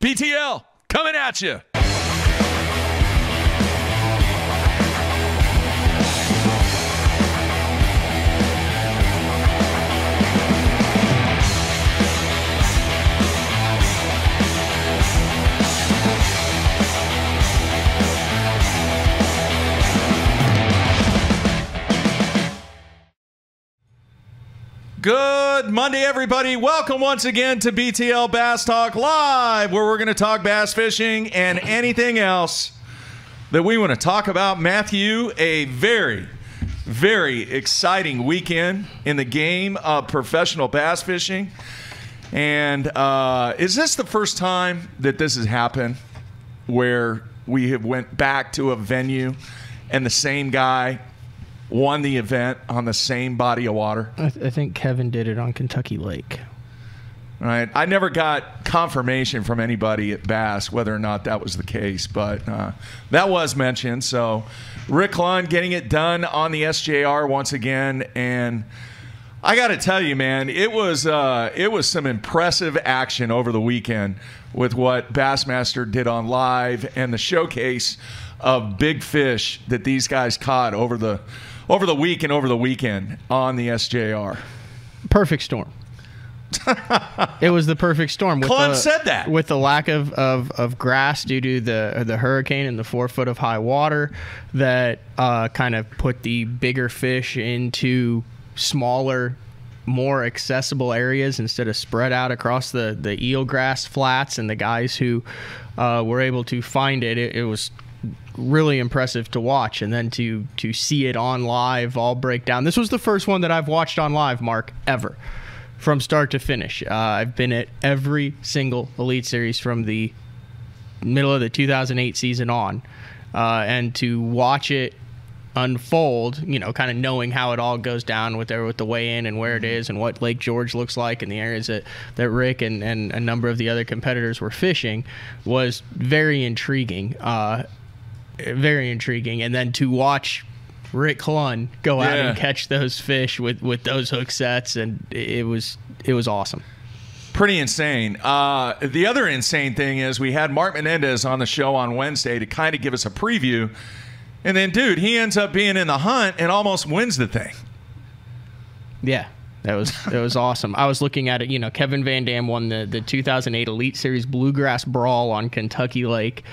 BTL coming at you. Good Monday, everybody. Welcome once again to BTL Bass Talk Live, where we're going to talk bass fishing and anything else that we want to talk about. Matthew, a very, very exciting weekend in the game of professional bass fishing. And is this the first time that this has happened where we have went back to a venue and the same guy won the event on the same body of water? I think Kevin did it on Kentucky Lake. Right. I never got confirmation from anybody at Bass whether or not that was the case, but that was mentioned. So Rick Lund getting it done on the SJR once again, and I got to tell you, man, it was some impressive action over the weekend with what Bassmaster did on live and the showcase of big fish that these guys caught over the week and over the weekend on the SJR. Perfect storm. It was the perfect storm. Clun said that. With the lack of grass due to the hurricane and the 4 foot of high water that kind of put the bigger fish into smaller, more accessible areas instead of spread out across the eelgrass flats, and the guys who were able to find it was really impressive to watch, and then to see it on live all break down. This was the first one that I've watched on live, Mark, ever, from start to finish. I've been at every single Elite Series from the middle of the 2008 season on, and to watch it unfold, kind of knowing how it all goes down with the weigh-in and where it is and what Lake George looks like and the areas that Rick and a number of the other competitors were fishing, was very intriguing. Very intriguing. And then to watch Rick Clun go out and catch those fish with those hook sets, and it was awesome. Pretty insane. The other insane thing is we had Mark Menendez on the show on Wednesday to kind of give us a preview, and then, dude, he ends up being in the hunt and almost wins the thing. Yeah. It was awesome. I was looking at it. Kevin Van Dam won the 2008 Elite Series Bluegrass Brawl on Kentucky Lake.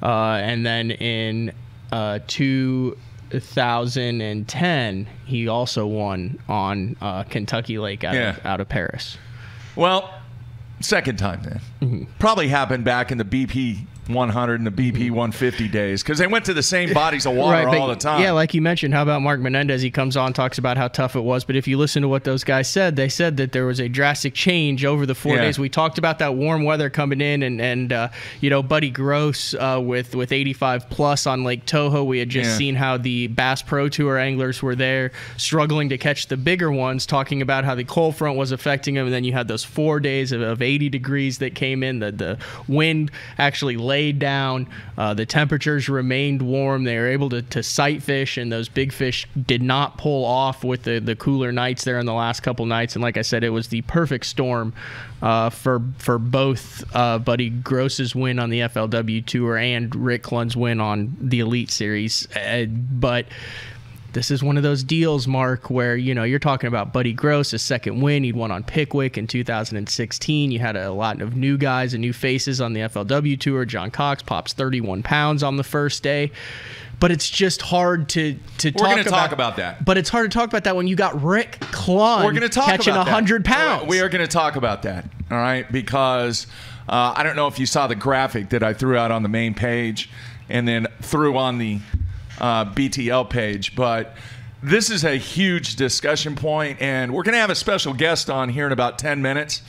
And then in 2010, he also won on Kentucky Lake out of Paris. Well, second time then. Mm-hmm. Probably happened back in the BP 100 and the BP 150 days, because they went to the same bodies of water all the time. Yeah, like you mentioned, how about Mark Menendez? He comes on, talks about how tough it was, but if you listen to what those guys said, they said that there was a drastic change over the 4 days. We talked about that warm weather coming in, and Buddy Gross with 85 plus on Lake Toho. We had just seen how the Bass Pro Tour anglers were there struggling to catch the bigger ones, talking about how the cold front was affecting them, and then you had those 4 days of 80 degrees that came in. The wind actually laid down. The temperatures remained warm. They were able to sight fish, and those big fish did not pull off with the cooler nights there in the last couple nights. And like I said, it was the perfect storm for both Buddy Gross's win on the FLW Tour and Rick Clun's win on the Elite Series. But this is one of those deals, Mark, where, you're talking about Buddy Gross, his second win. He'd won on Pickwick in 2016. You had a lot of new guys and new faces on the FLW Tour. John Cox pops 31 pounds on the first day. But it's just hard to talk about. We're going to talk about that. But it's hard to talk about that when you got Rick Clun catching 100 pounds. We are going to talk about that, all right? Because I don't know if you saw the graphic that I threw out on the main page and then threw on the BTL page, but this is a huge discussion point, and we're going to have a special guest on here in about 10 minutes.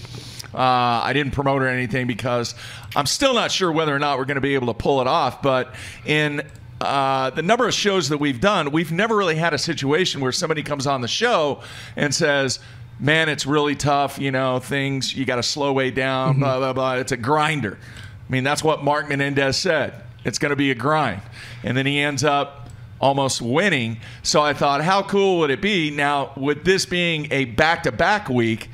I didn't promote or anything because I'm still not sure whether or not we're going to be able to pull it off, but in the number of shows that we've done, we've never really had a situation where somebody comes on the show and says, man, it's really tough, things, you got to slow way down, blah, blah, blah. It's a grinder. I mean, that's what Mark Menendez said. It's going to be a grind. And then he ends up almost winning. So I thought, how cool would it be? Now, with this being a back-to-back week,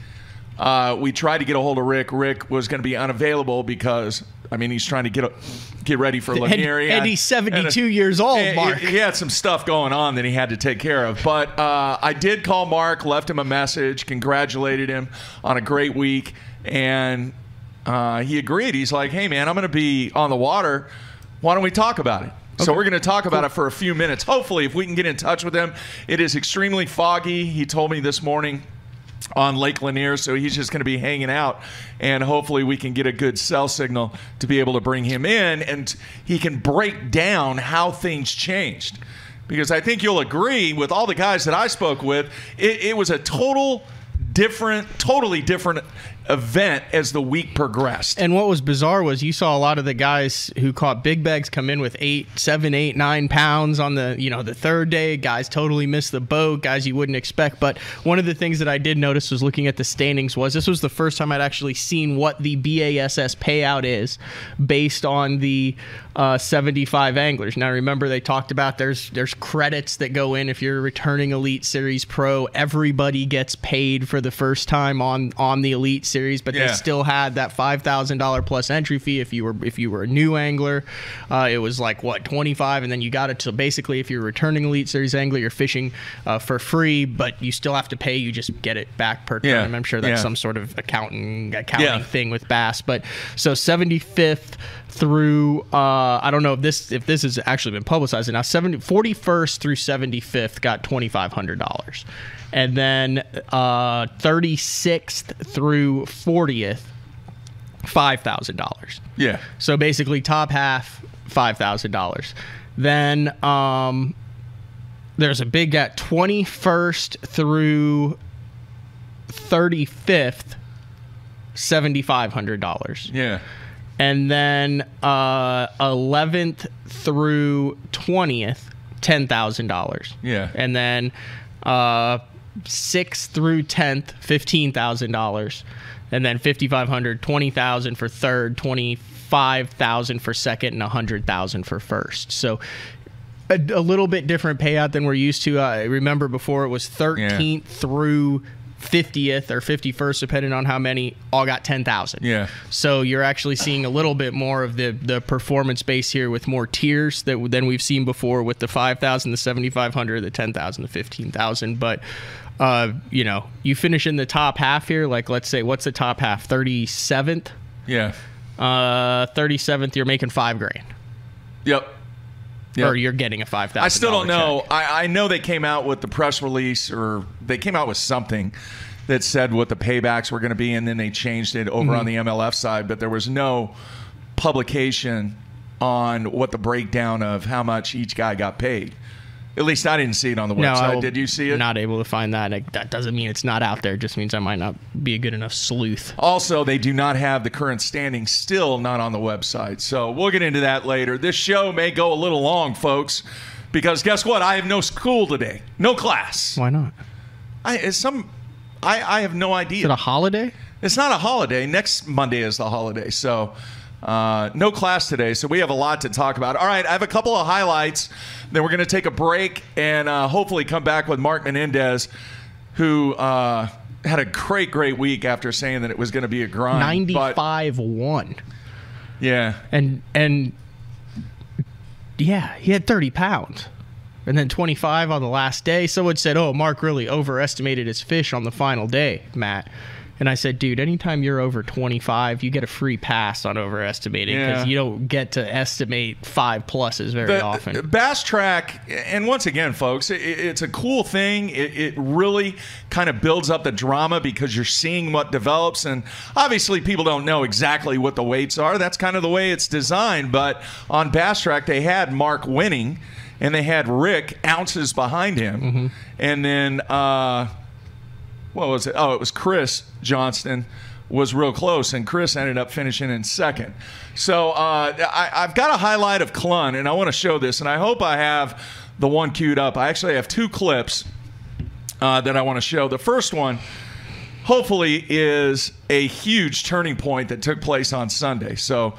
we tried to get a hold of Rick. Rick was going to be unavailable because I mean, he's trying to get ready for Lanier. And he's 72 years old, Mark. He had some stuff going on that he had to take care of. But I did call Mark, left him a message, congratulated him on a great week, and he agreed. He's like, hey, man, I'm going to be on the water. Why don't we talk about it? Okay. So we're going to talk about it for a few minutes. Hopefully, if we can get in touch with him. It is extremely foggy. He told me this morning on Lake Lanier, so he's just going to be hanging out, and hopefully we can get a good cell signal to be able to bring him in, and he can break down how things changed. Because I think you'll agree with all the guys that I spoke with, it was a totally different event as the week progressed. And what was bizarre was you saw a lot of the guys who caught big bags come in with 7, 8, 9 pounds on the the third day. Guys totally missed the boat, guys you wouldn't expect. But one of the things that I did notice was looking at the standings was this was the first time I'd actually seen what the BASS payout is based on the 75 anglers. Now remember, they talked about there's credits that go in if you're a returning Elite Series pro. Everybody gets paid for the first time on the Elite Series, but they still had that $5,000 plus entry fee if you were a new angler. It was like what, 25, and then you got it to basically if you're a returning Elite Series angler, you're fishing for free, but you still have to pay. You just get it back per term. I'm sure that's some sort of accounting thing with bass. But so 75th through I don't know if this has actually been publicized. Now 41st through 75th got $2,500, and then 36th through 40th $5,000. Yeah. So basically top half $5,000. Then there's a big gap 21st through 35th $7,500. Yeah. And then 11th through 20th, $10,000. Yeah. And then 6th through 10th, $15,000. And then 5,500, 20,000 for third, 25,000 for second, and 100,000 for first. So a little bit different payout than we're used to. I remember before it was 13th through 50th or 51st, depending on how many, all got 10,000. Yeah. So you're actually seeing a little bit more of the performance base here with more tiers than we've seen before with the 5,000, the 7,500, the 10,000, the 15,000. But you finish in the top half here. Like, let's say, what's the top half? 37th. Yeah. 37th, you're making $5,000. Yep. Or you're getting a $5,000. I still don't know. I know they came out with the press release, or they came out with something that said what the paybacks were going to be, and then they changed it over on the MLF side. But there was no publication on what the breakdown of how much each guy got paid. At least I didn't see it on the website. No, did you see it? Not able to find that. That doesn't mean it's not out there. It just means I might not be a good enough sleuth. Also, they do not have the current standings, still not on the website. So we'll get into that later. This show may go a little long, folks, because guess what? I have no school today. No class. Why not? I have no idea. Is it a holiday? It's not a holiday. Next Monday is the holiday. So no class today, so we have a lot to talk about. All right, I have a couple of highlights. Then we're going to take a break and hopefully come back with Mark Menendez, who had a great week after saying that it was going to be a grind. 95-1. Yeah. And yeah, he had 30 pounds. And then 25 on the last day. Someone said, oh, Mark really overestimated his fish on the final day, Matt. And I said, dude, anytime you're over 25, you get a free pass on overestimating, because you don't get to estimate 5 pluses very often. Bass Track, and once again, folks, it's a cool thing. It really kind of builds up the drama because you're seeing what develops. And obviously, people don't know exactly what the weights are. That's kind of the way it's designed. But on Bass Track, they had Mark winning, and they had Rick ounces behind him. And then what was it? Oh, it was Chris Johnston was real close, and Chris ended up finishing in second. So I've got a highlight of Clun, and I want to show this, and I hope I have the one queued up. I actually have 2 clips that I want to show. The first one, hopefully, is a huge turning point that took place on Sunday. So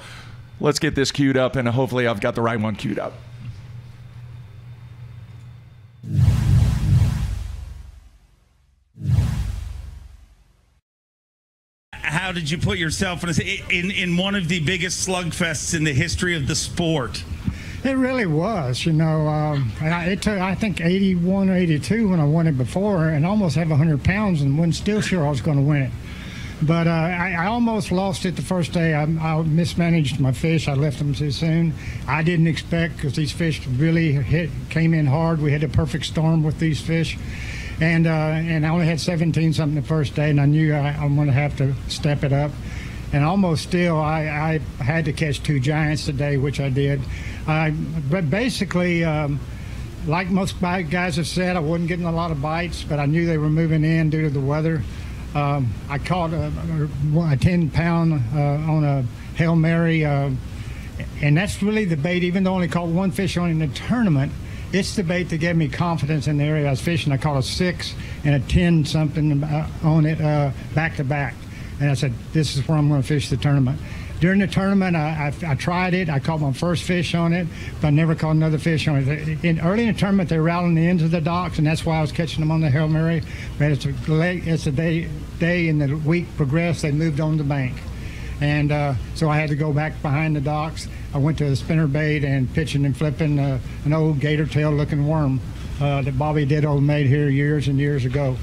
let's get this queued up, and hopefully I've got the right one queued up. How how did you put yourself in one of the biggest slugfests in the history of the sport? It really was, you know. And it took, I think, 81 or 82 when I won it before, and almost have 100 pounds, and wasn't still sure I was going to win it. But I almost lost it the first day. I mismanaged my fish. I left them too soon. I didn't expect, because these fish really came in hard. We had a perfect storm with these fish. And I only had 17 something the first day, and I knew I'm going to have to step it up. And almost still, I had to catch 2 giants today, which I did. But basically, like most guys have said, I wasn't getting a lot of bites, but I knew they were moving in due to the weather. I caught a 10-pound on a Hail Mary, and that's really the bait. Even though I only caught 1 fish on it in the tournament, it's the bait that gave me confidence in the area I was fishing. I caught a 6 and a 10-something on it back to back. And I said, this is where I'm going to fish the tournament. During the tournament, I tried it. I caught my first fish on it, but I never caught another fish on it. Early in the tournament, they were out on the ends of the docks, and that's why I was catching them on the Hail Mary. But as the day and the week progressed, they moved on the bank. And so I had to go back behind the docks. I went to the spinnerbait and pitching and flipping an old gator tail looking worm that Bobby Ditto made here years and years ago.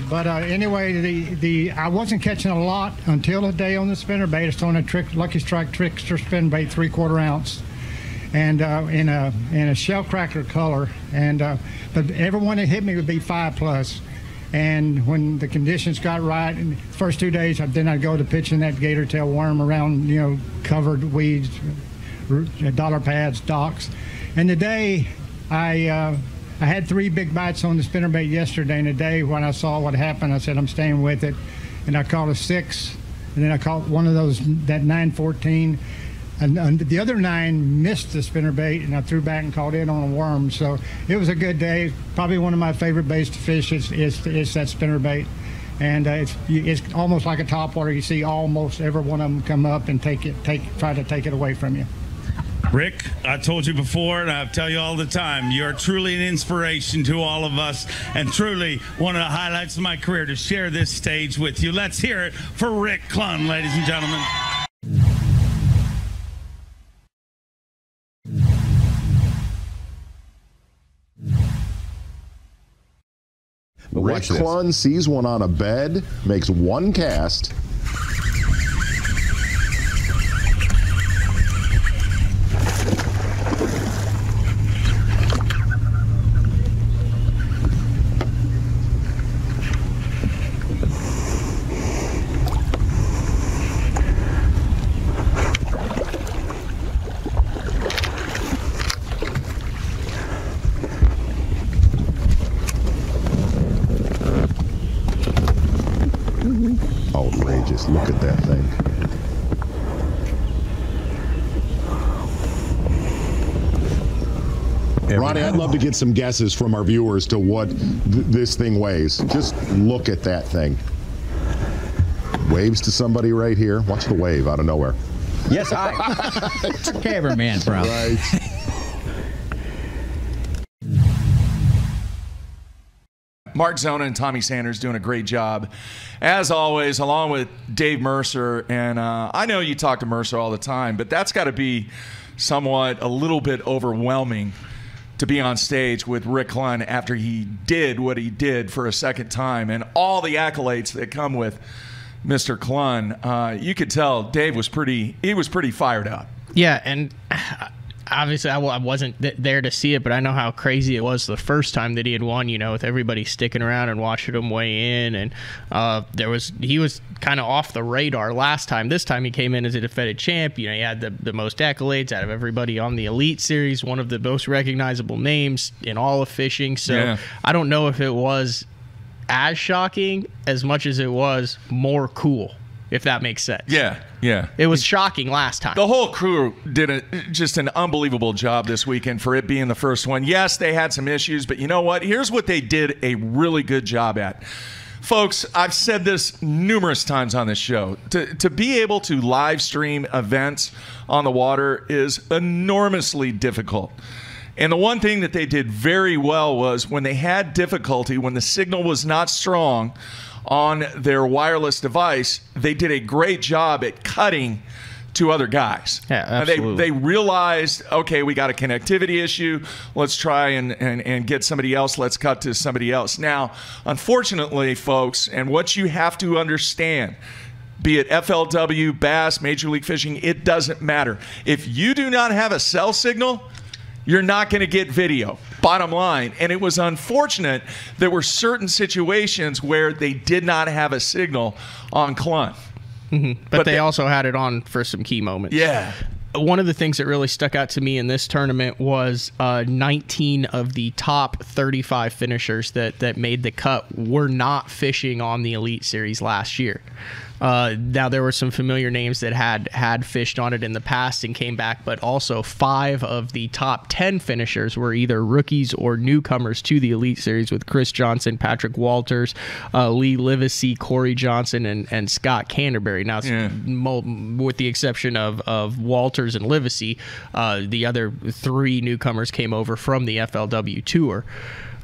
But anyway, I wasn't catching a lot until the day on the spinnerbait. I was throwing a Lucky Strike Trickster spinnerbait, 3/4 ounce, and in a shell cracker color. And but everyone that hit me would be 5+. And when the conditions got right, in the first 2 days, then I'd go to pitching that gator tail worm around, you know, covered weeds, dollar pads, docks. And today, I had 3 big bites on the spinnerbait yesterday, and today when I saw what happened, I said, I'm staying with it. And I caught a 6, and then I caught one of those, that 9-14. And the other 9 missed the spinnerbait, and I threw back and caught in on a worm. So it was a good day. Probably one of my favorite baits to fish is that spinnerbait. And it's almost like a topwater. You see almost every one of them come up and try to take it away from you. Rick, I told you before, and I tell you all the time, you're truly an inspiration to all of us, and truly one of the highlights of my career to share this stage with you. Let's hear it for Rick Clunn, ladies and gentlemen. Rick Clunn sees one on a bed, makes 1 cast. Outrageous. Look at that thing. Ronnie, I'd love to get some guesses from our viewers to what this thing weighs. Just look at that thing. Waves to somebody right here. Watch the wave out of nowhere. Yes, cameraman, bro. Right. Mark Zona and Tommy Sanders doing a great job, as always, along with Dave Mercer. And I know you talk to Mercer all the time, but that's got to be somewhat a little bit overwhelming to be on stage with Rick Clunn after he did what he did for a second time, and all the accolades that come with Mr. Clunn. You could tell Dave was pretty fired up. Yeah, and obviously I wasn't there to see it, but I know how crazy it was the first time that he had won, you know, with everybody sticking around and watching him weigh in. And he was kind of off the radar last time. This time he came in as a defended champ. You know, he had the most accolades out of everybody on the Elite Series, one of the most recognizable names in all of fishing. So yeah. I don't know if it was as shocking as much as it was more cool, if that makes sense. Yeah, yeah. It was shocking last time. The whole crew did just an unbelievable job this weekend for it being the first one. Yes, they had some issues, but you know what? Here's what they did a really good job at. Folks, I've said this numerous times on this show. To be able to live stream events on the water is enormously difficult. And the one thing that they did very well was when they had difficulty, when the signal was not strong on their wireless device, they did a great job at cutting to other guys. Yeah, absolutely. They realized, okay, we got a connectivity issue. Let's try and get somebody else. Let's cut to somebody else. Now, unfortunately, folks, and what you have to understand, be it FLW, Bass, Major League Fishing, it doesn't matter. If you do not have a cell signal, you're not going to get video, bottom line. And it was unfortunate there were certain situations where they did not have a signal on Clun. But they also had it on for some key moments. Yeah. One of the things that really stuck out to me in this tournament was 19 of the top 35 finishers that made the cut were not fishing on the Elite Series last year. Now, there were some familiar names that had fished on it in the past and came back, but also 5 of the top 10 finishers were either rookies or newcomers to the Elite Series, with Chris Johnson, Patrick Walters, Lee Livesey, Corey Johnson, and Scott Canterbury. Now, with the exception of Walters and Livesey, the other 3 newcomers came over from the FLW Tour.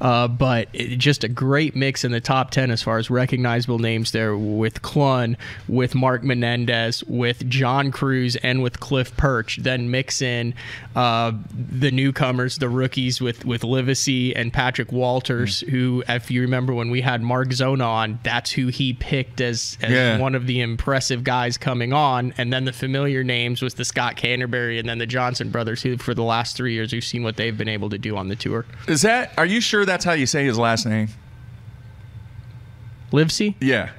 But just a great mix in the top 10 as far as recognizable names there, with Clun, with Mark Menendez, with John Cruz, and with Cliff Perch. Then mix in the newcomers, the rookies, with Livesey and Patrick Walters, who, if you remember when we had Mark Zona on, that's who he picked as one of the impressive guys coming on. And then the familiar names was the Scott Canterbury and then the Johnson brothers, who for the last 3 years we've seen what they've been able to do on the tour. Are you sure that's how you say his last name? Livesey? Yeah.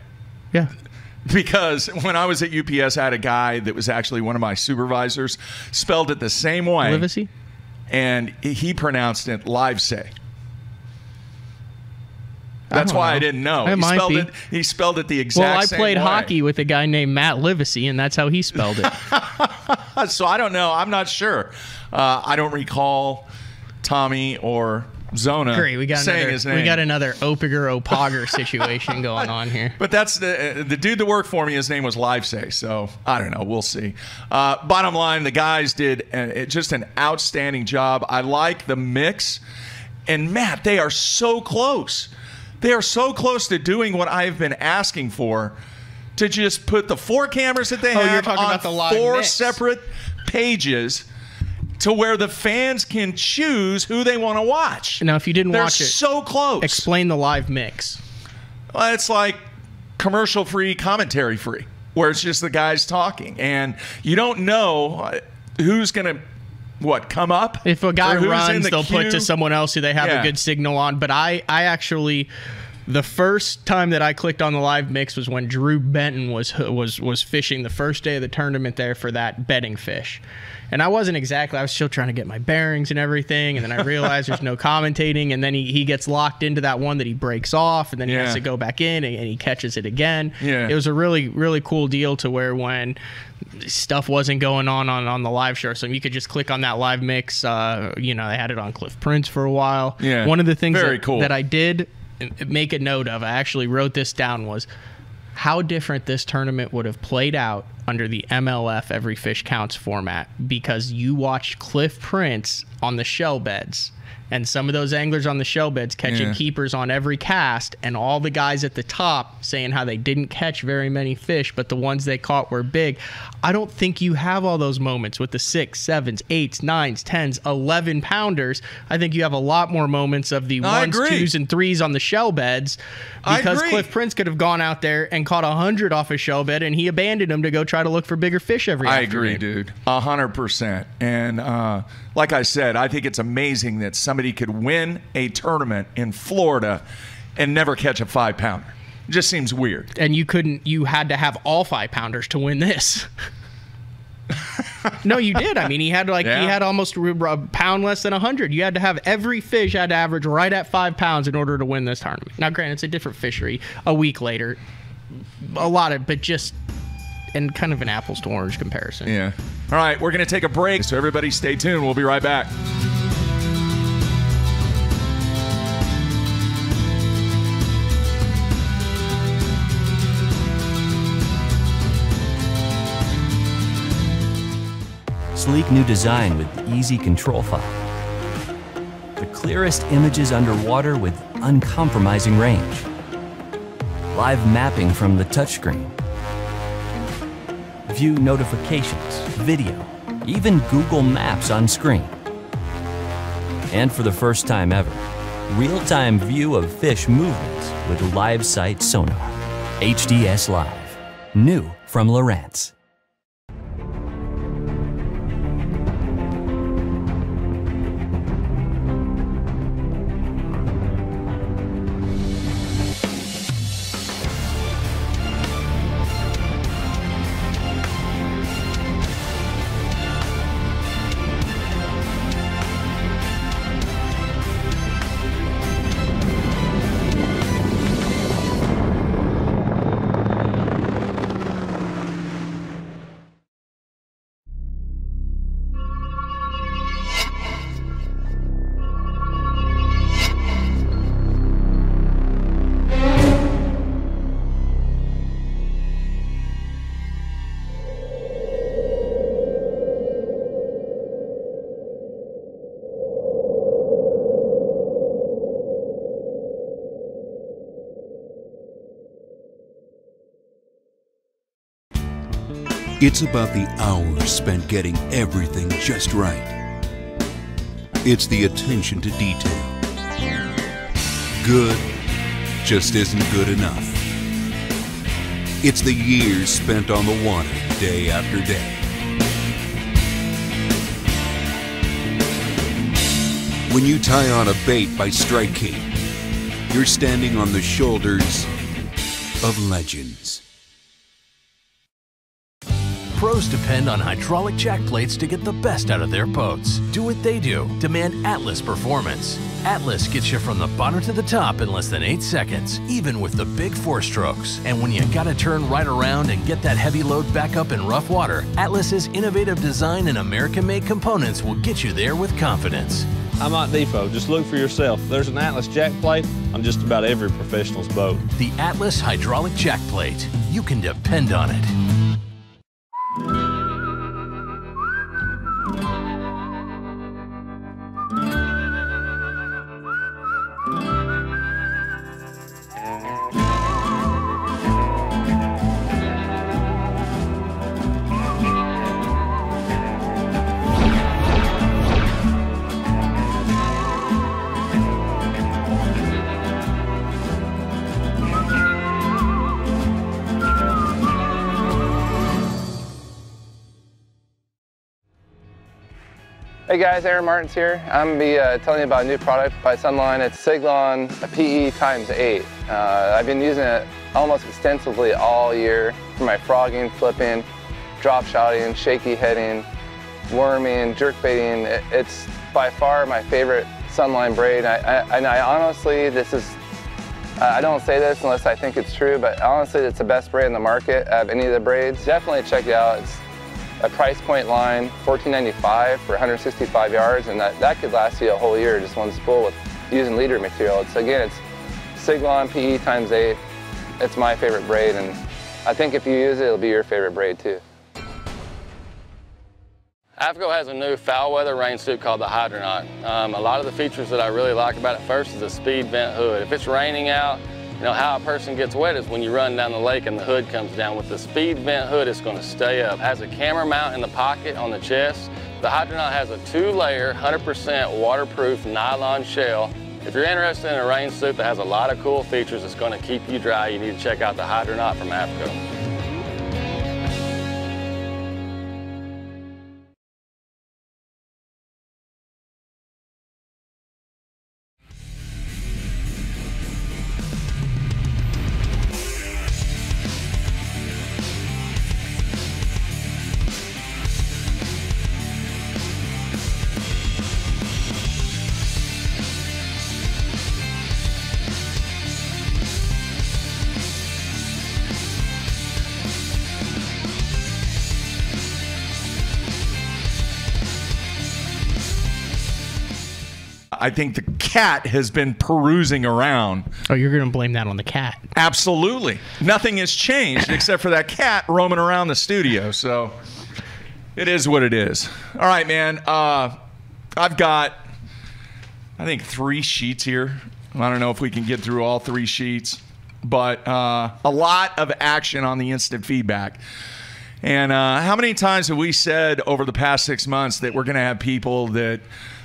Yeah. Because when I was at UPS, I had a guy that was actually one of my supervisors, spelled it the same way. Livesey? And he pronounced it Livesey. That's why I didn't know. He spelled it the exact same way. Well, I played hockey with a guy named Matt Livesey, and that's how he spelled it. So I don't know. I'm not sure. I don't recall Tommy or Zona Great, we got saying his name. We got another Opogger situation going on here. But that's the dude that worked for me. His name was Livesey, so I don't know. We'll see. Bottom line, the guys did just an outstanding job. I like the mix, and Matt, they are so close. They are so close to doing what I've been asking for, to just put the 4 cameras that they have on about the live 4 mix. separate pages, to where the fans can choose who they want to watch. Now, if you didn't watch it, they're so close. Explain the live mix. Well, it's like commercial-free, commentary-free, where it's just the guys talking, and you don't know who's going to come up. If a guy runs, they'll queue. put to someone else who they have a good signal on. But I actually, the first time that I clicked on the live mix was when Drew Benton was fishing the first day of the tournament there for that bedding fish. And I wasn't exactly, I was still trying to get my bearings and everything. And then I realized there's no commentating. And then he gets locked into that one that he breaks off. And then he has to go back in and he catches it again. Yeah. It was a really, really cool deal, to where when stuff wasn't going on the live show, so you could just click on that live mix. They had it on Cliff Prince for a while. Yeah. One of the things that I did make a note of, I actually wrote this down, was how different this tournament would have played out under the MLF Every Fish Counts format, because you watched Cliff Prince on the shell beds, and some of those anglers on the shell beds catching keepers on every cast, and all the guys at the top saying how they didn't catch very many fish, but the ones they caught were big. I don't think you have all those moments with the 6, 7s, 8s, 9s, 10s, 11 pounders. I think you have a lot more moments of the 1s, 2s, and 3s on the shell beds, because Cliff Prince could have gone out there and caught 100 off a shell bed, and he abandoned them to go try to look for bigger fish every afternoon. I agree, dude. 100%. And like I said, I think it's amazing that somebody could win a tournament in Florida and never catch a 5-pounder. It just seems weird. And you had to have all 5-pounders to win this. No, you did. I mean, he had almost a pound less than 100. You had to have every fish had to average right at 5 pounds in order to win this tournament. Now, granted, it's a different fishery. A week later, but just and kind of an apples to orange comparison. Yeah. All right, we're going to take a break, so everybody stay tuned. We'll be right back. Sleek new design with easy control file. the clearest images underwater with uncompromising range. Live mapping from the touchscreen. View notifications, video, even Google Maps on screen. And for the first time ever, real-time view of fish movements with live sight sonar. HDS Live. New from Lowrance. It's about the hours spent getting everything just right. It's the attention to detail. Good just isn't good enough. It's the years spent on the water day after day. When you tie on a bait by Strike King, you're standing on the shoulders of legends. Pros depend on hydraulic jack plates to get the best out of their boats. Do what they do. Demand Atlas performance. Atlas gets you from the bottom to the top in less than 8 seconds, even with the big 4 strokes. And when you gotta turn right around and get that heavy load back up in rough water, Atlas's innovative design and American-made components will get you there with confidence. I'm at Depot. Just look for yourself. There's an Atlas jack plate on just about every professional's boat. The Atlas hydraulic jack plate. You can depend on it. Hey guys, Aaron Martins here. I'm going to be telling you about a new product by Sunline. It's Siglon PE x8. I've been using it almost extensively all year for my frogging, flipping, drop shotting, shaky heading, worming, jerk baiting. It's by far my favorite Sunline braid. I honestly, I don't say this unless I think it's true, but honestly it's the best braid in the market out of any of the braids. Definitely check it out. It's a price point line, $14.95 for 165 yards, and that could last you a whole year, just one spool with using leader material. Again, it's Siglon PE x8. It's my favorite braid, and I think if you use it, it'll be your favorite braid too. AFCO has a new foul weather rain suit called the Hydronaut. A lot of the features that I really like about it first is the speed vent hood. If it's raining out, you know how a person gets wet is when you run down the lake and the hood comes down. With the speed vent hood, it's going to stay up. It has a camera mount in the pocket on the chest. The Hydronaut has a 2-layer, 100% waterproof nylon shell. If you're interested in a rain suit that has a lot of cool features that's going to keep you dry, you need to check out the Hydronaut from AFCO. I think the cat has been perusing around. Oh, you're going to blame that on the cat? Absolutely. Nothing has changed except for that cat roaming around the studio. So it is what it is. All right, man. I've got I think 3 sheets here. I don't know if we can get through all 3 sheets, but a lot of action on the instant feedback. And how many times have we said over the past 6 months that we're going to have people that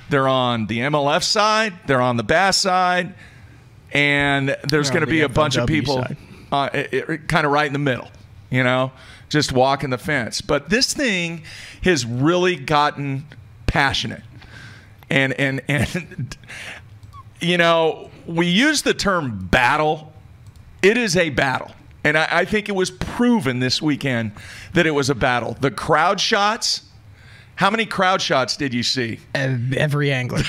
they're on the MLF side, they're on the Bass side, and there's going to be a bunch of people kind of right in the middle, you know, just walking the fence. But this thing has really gotten passionate. And you know, we use the term battle. It is a battle. And I think it was proven this weekend that it was a battle. The crowd shots, how many crowd shots did you see? Every angler.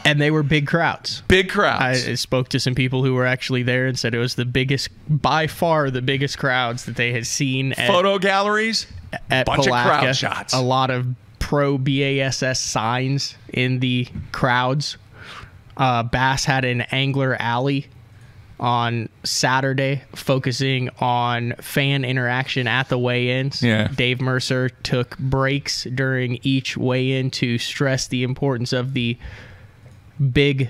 And they were big crowds. Big crowds. I spoke to some people who were actually there and said it was the biggest, by far the biggest crowds that they had seen. Photo galleries, at bunch Palatka. of crowd shots. A lot of pro BASS signs in the crowds. Bass had an angler alley on Saturday focusing on fan interaction at the weigh-ins. Yeah. Dave Mercer took breaks during each weigh-in to stress the importance of the big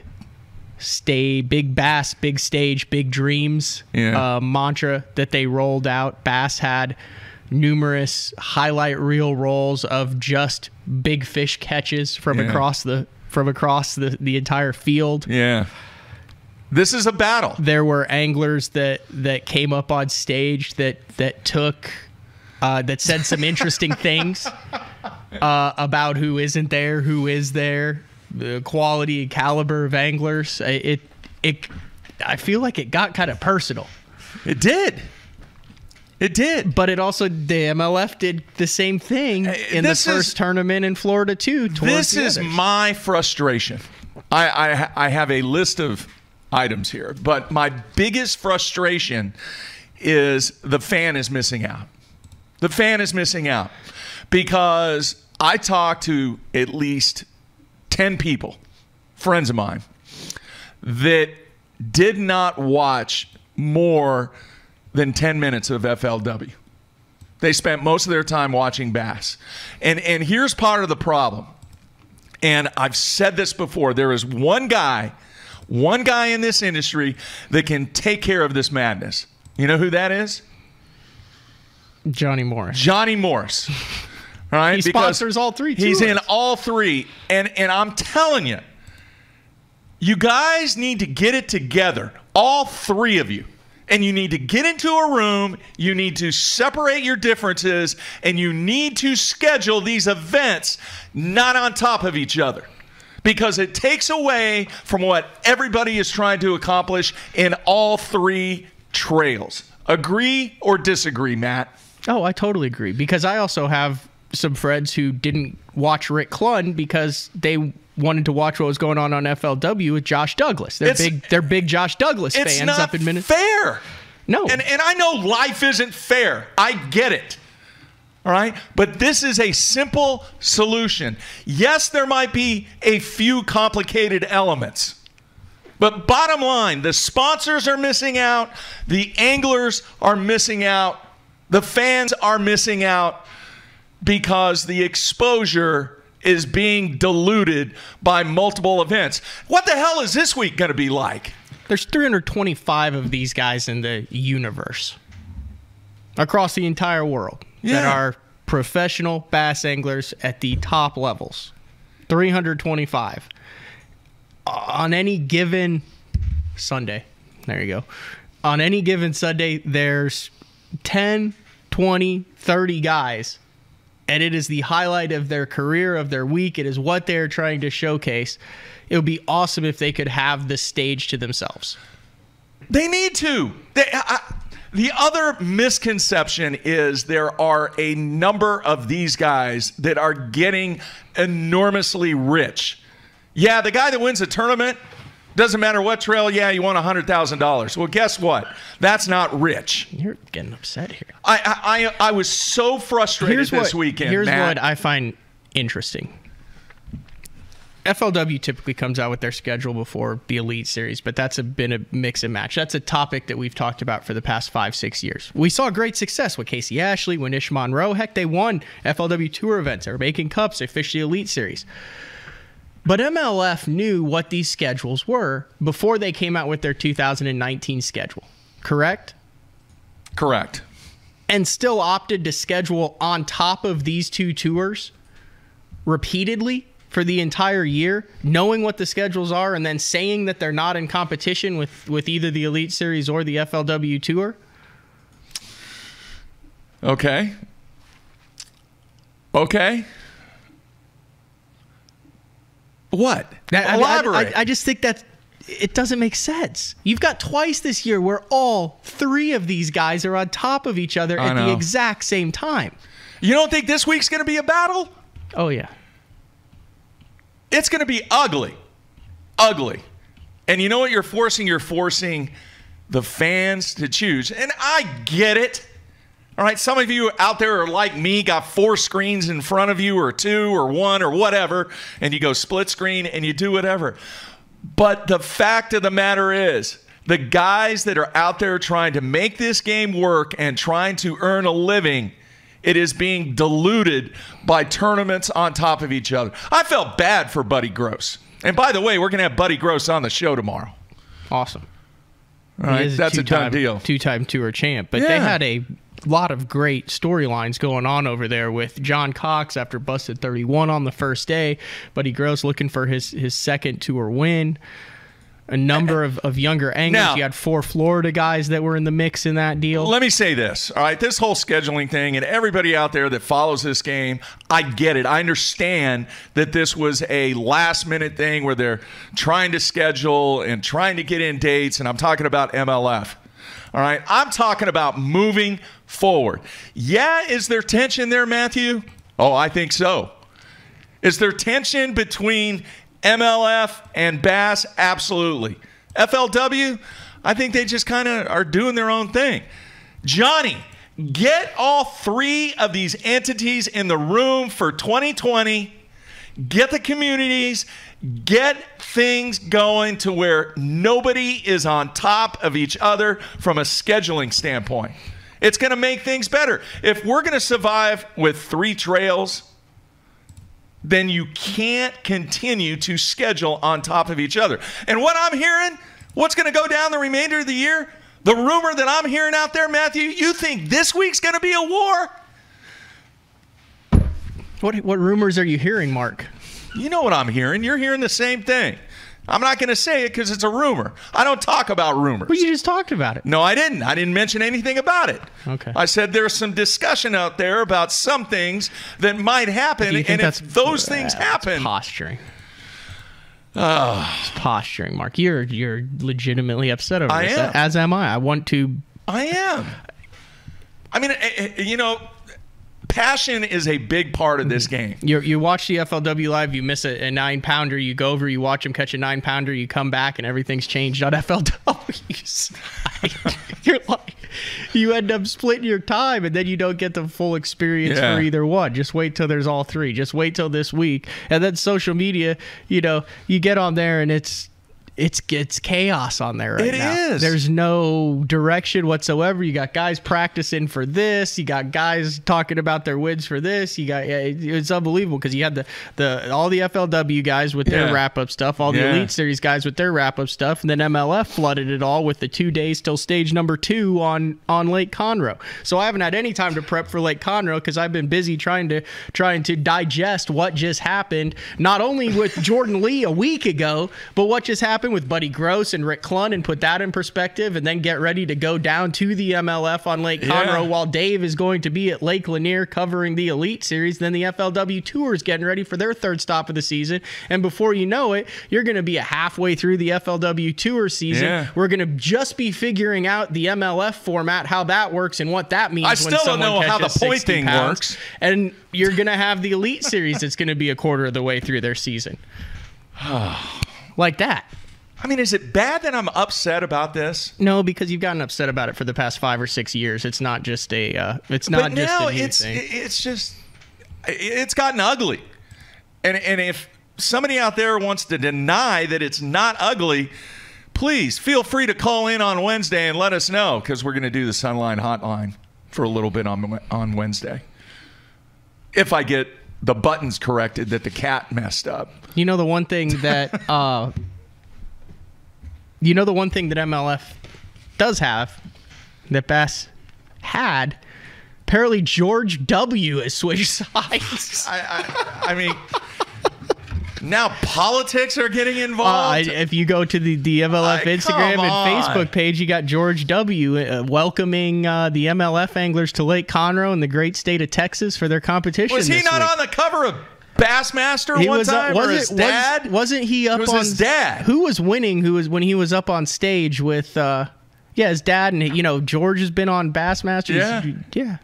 bass, big stage, big dreams mantra that they rolled out. Bass had numerous highlight reel rolls of just big fish catches from across the entire field. Yeah. This is a battle. There were anglers that came up on stage that said some interesting things about who isn't there, who is there, the quality and caliber of anglers. I feel like it got kind of personal. It did. It did. But it also, the MLF did the same thing in the first tournament in Florida, too. This is my frustration. I have a list of items here, but my biggest frustration is the fan is missing out. The fan is missing out because I talked to at least 10 people, friends of mine, that did not watch more than 10 minutes of FLW. They spent most of their time watching bass. And here's part of the problem. And I've said this before. There is one guy in this industry that can take care of this madness. You know who that is? Johnny Morris. Johnny Morris. All right? He sponsors all 3 tours. He's in all 3. And I'm telling you, you guys need to get it together. All 3 of you. And you need to get into a room, you need to separate your differences, and you need to schedule these events not on top of each other. Because it takes away from what everybody is trying to accomplish in all 3 trails. Agree or disagree, Matt? Oh, I totally agree. Because I also have some friends who didn't watch Rick Clunn because they wanted to watch what was going on FLW with Josh Douglas. They're big Josh Douglas fans up in Minnesota. It's not fair. No. And I know life isn't fair. I get it. All right? But this is a simple solution. Yes, there might be a few complicated elements. But bottom line, the sponsors are missing out. The anglers are missing out. The fans are missing out because the exposure is being diluted by multiple events. What the hell is this week going to be like? There's 325 of these guys in the universe across the entire world that are professional bass anglers at the top levels. 325. On any given Sunday, there you go. On any given Sunday, there's 10, 20, 30 guys. And it is the highlight of their career, of their week. It is what they're trying to showcase. It would be awesome if they could have the stage to themselves. They need to. The other misconception is there are a number of these guys that are getting enormously rich. Yeah, the guy that wins a tournament, doesn't matter what trail, you won $100,000. Well, guess what? That's not rich. You're getting upset here. I was so frustrated this weekend, Here's Matt. what I find interesting. FLW typically comes out with their schedule before the Elite Series, but that's been a mix and match. That's a topic that we've talked about for the past 5-6 years. We saw great success with Casey Ashley, with Nish Monroe. Heck, they won FLW Tour events. They were making cups. They fished the Elite Series. But MLF knew what these schedules were before they came out with their 2019 schedule, correct? Correct. And still opted to schedule on top of these two tours repeatedly for the entire year, knowing what the schedules are and then saying that they're not in competition with either the Elite Series or the FLW Tour? Okay. What? Elaborate. I just think that it doesn't make sense. You've got twice this year where all three of these guys are on top of each other at the exact same time. You don't think this week's going to be a battle? Oh, yeah. It's going to be ugly. Ugly. And you know what you're forcing? You're forcing the fans to choose. And I get it. All right, some of you out there are like me, got 4 screens in front of you, or 2 or 1 or whatever, and you go split screen and you do whatever. But the fact of the matter is, the guys that are out there trying to make this game work and trying to earn a living, it is being diluted by tournaments on top of each other. I felt bad for Buddy Gross. And by the way, we're going to have Buddy Gross on the show tomorrow. Awesome. All right, that's a done deal. Two-time tour champ. But they had a lot of great storylines going on over there with John Cox after busted 31 on the first day. Buddy Gross looking for his second tour win. A number of younger anglers. Now, you had 4 Florida guys that were in the mix in that deal. Let me say this. All right, this whole scheduling thing, and everybody out there that follows this game, I get it. I understand that this was a last-minute thing where they're trying to schedule and trying to get in dates, and I'm talking about MLF. All right, I'm talking about moving forward. Yeah, is there tension there, Matthew? Oh, I think so. Is there tension between MLF and Bass? Absolutely. FLW, I think they just kind of are doing their own thing. Johnny, get all 3 of these entities in the room for 2020. Get the communities. Get things going to where nobody is on top of each other from a scheduling standpoint. It's going to make things better. If we're going to survive with 3 trails, then you can't continue to schedule on top of each other. And what I'm hearing, what's going to go down the remainder of the year, the rumor that I'm hearing out there, Matthew, you think this week's going to be a war? What rumors are you hearing, Mark? You know what I'm hearing. You're hearing the same thing. I'm not going to say it because it's a rumor. I don't talk about rumors. Well, you just talked about it. No, I didn't. I didn't mention anything about it. Okay. I said there's some discussion out there about some things that might happen, and if those things happen... It's posturing. It's posturing, Mark. You're legitimately upset over this. Am. As am I. I am. I mean, you know... Passion is a big part of this game. You watch the FLW live, you miss a 9-pounder, you go over, you watch them catch a 9-pounder, you come back, and everything's changed on FLW's. You're like, you end up splitting your time, and then you don't get the full experience for either one. Just wait till there's all 3. Just wait till this week. And then social media, you get on there, and it's chaos on there right now. It is. There's no direction whatsoever. You got guys practicing for this. You got guys talking about their wins for this. It's unbelievable because you had all the FLW guys with their wrap-up stuff, all the Elite Series guys with their wrap-up stuff, and then MLF flooded it all with the 2 days till stage number 2 on Lake Conroe. So I haven't had any time to prep for Lake Conroe because I've been busy trying to digest what just happened, not only with Jordan Lee a week ago, but what just happened with Buddy Gross and Rick Clunn, and put that in perspective, and then get ready to go down to the MLF on Lake Conroe while Dave is going to be at Lake Lanier covering the Elite Series. Then the FLW Tour is getting ready for their 3rd stop of the season, and before you know it, you're going to be halfway through the FLW Tour season. We're going to just be figuring out the MLF format, how that works, and what that means. I still don't know how the point thing works. And you're going to have the Elite Series that's going to be a quarter of the way through their season. Like that. I mean, is it bad that I'm upset about this? No, because you've gotten upset about it for the past 5 or 6 years. It's not just a new thing. It's gotten ugly. And if somebody out there wants to deny that it's not ugly, please feel free to call in on Wednesday and let us know, because we're going to do the Sunline Hotline for a little bit on Wednesday. If I get the buttons corrected that the cat messed up. You know the one thing that MLF does have that Bass had. Apparently, George W. has switched sides. I mean, now politics are getting involved. If you go to the MLF Instagram and Facebook page, you got George W. Welcoming the MLF anglers to Lake Conroe in the great state of Texas for their competition. Was he not on the cover of Bassmaster one time? Or his dad? Wasn't he up on? It was his dad. Who was winning? When he was up on stage with? His dad, and George has been on Bassmasters. Yeah.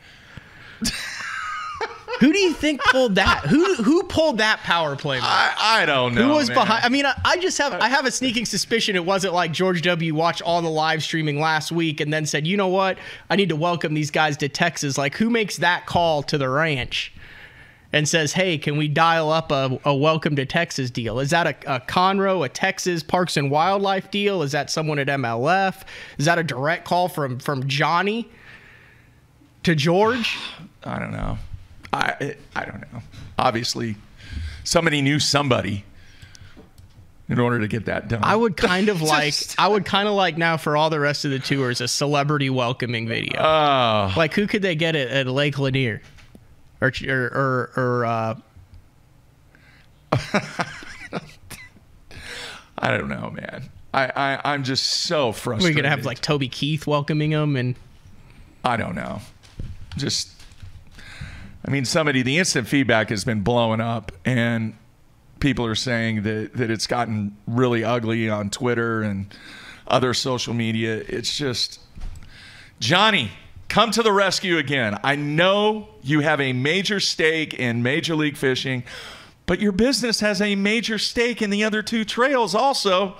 Who do you think pulled that? Who pulled that power play? I don't know. Who was behind? I mean, I have a sneaking suspicion it wasn't like George W. watched all the live streaming last week and then said, you know what? I need to welcome these guys to Texas. Like, who makes that call to the ranch and says, hey, can we dial up a welcome to Texas deal? Is that a Conroe, a Texas Parks and Wildlife deal? Is that someone at MLF? Is that a direct call from Johnny to George? I don't know. I don't know. Obviously, somebody knew somebody in order to get that done. I would kind of like now for all the rest of the tours a celebrity welcoming video. Like, who could they get at Lake Lanier? Or I don't know, man. I'm just so frustrated. We're gonna have like Toby Keith welcoming him, and I don't know. The instant feedback has been blowing up, and people are saying that it's gotten really ugly on Twitter and other social media. It's just, Johnny, come to the rescue again. I know you have a major stake in Major League Fishing, but your business has a major stake in the other two trails also.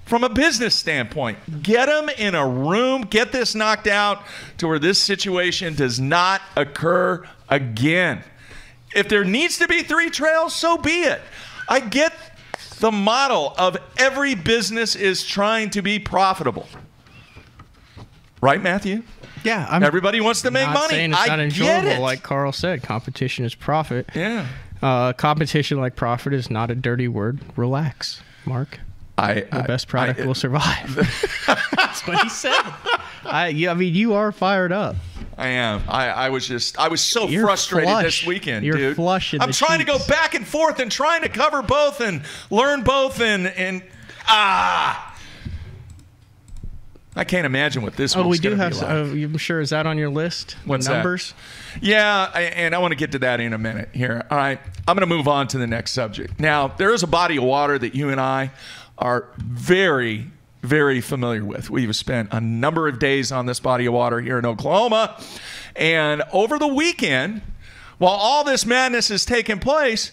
From a business standpoint, get them in a room, get this knocked out to where this situation does not occur again. If there needs to be 3 trails, so be it. I get the model of every business is trying to be profitable. Right, Matthew? Yeah. Everybody wants to make money. Saying it's not enjoyable, get it. like Carl said. Competition is profit. Yeah. Competition like profit is not a dirty word. Relax, Mark. The best product will survive. That's what he said. You are fired up. I am. I was so frustrated this weekend, You're dude. flush in I'm the trying to go cheeks. back and forth and trying to cover both and learn both and I can't imagine what this one's we do gonna have. be like. I'm sure, is that on your list? What's numbers? That? Yeah, and I want to get to that in a minute here. All right, I'm going to move on to the next subject. Now, there is a body of water that you and I are very, very familiar with. We've spent a number of days on this body of water here in Oklahoma, and over the weekend, while all this madness is taking place,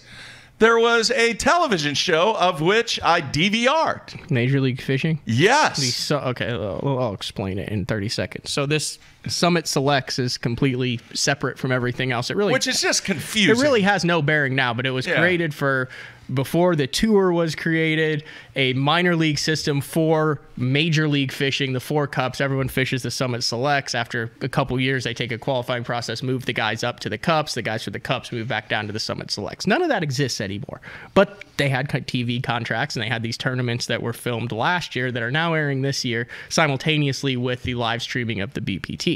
there was a television show of which I DVR'd. Major League Fishing? Yes. Okay, I'll explain it in 30 seconds. So this Summit Selects is completely separate from everything else. Which is just confusing. It really has no bearing now, but it was created for, before the tour was created, a minor league system for Major League Fishing, the 4 Cups. Everyone fishes the Summit Selects. After a couple years, they take a qualifying process, move the guys up to the Cups. The guys for the Cups move back down to the Summit Selects. None of that exists anymore. But they had TV contracts, and they had these tournaments that were filmed last year that are now airing this year simultaneously with the live streaming of the BPT.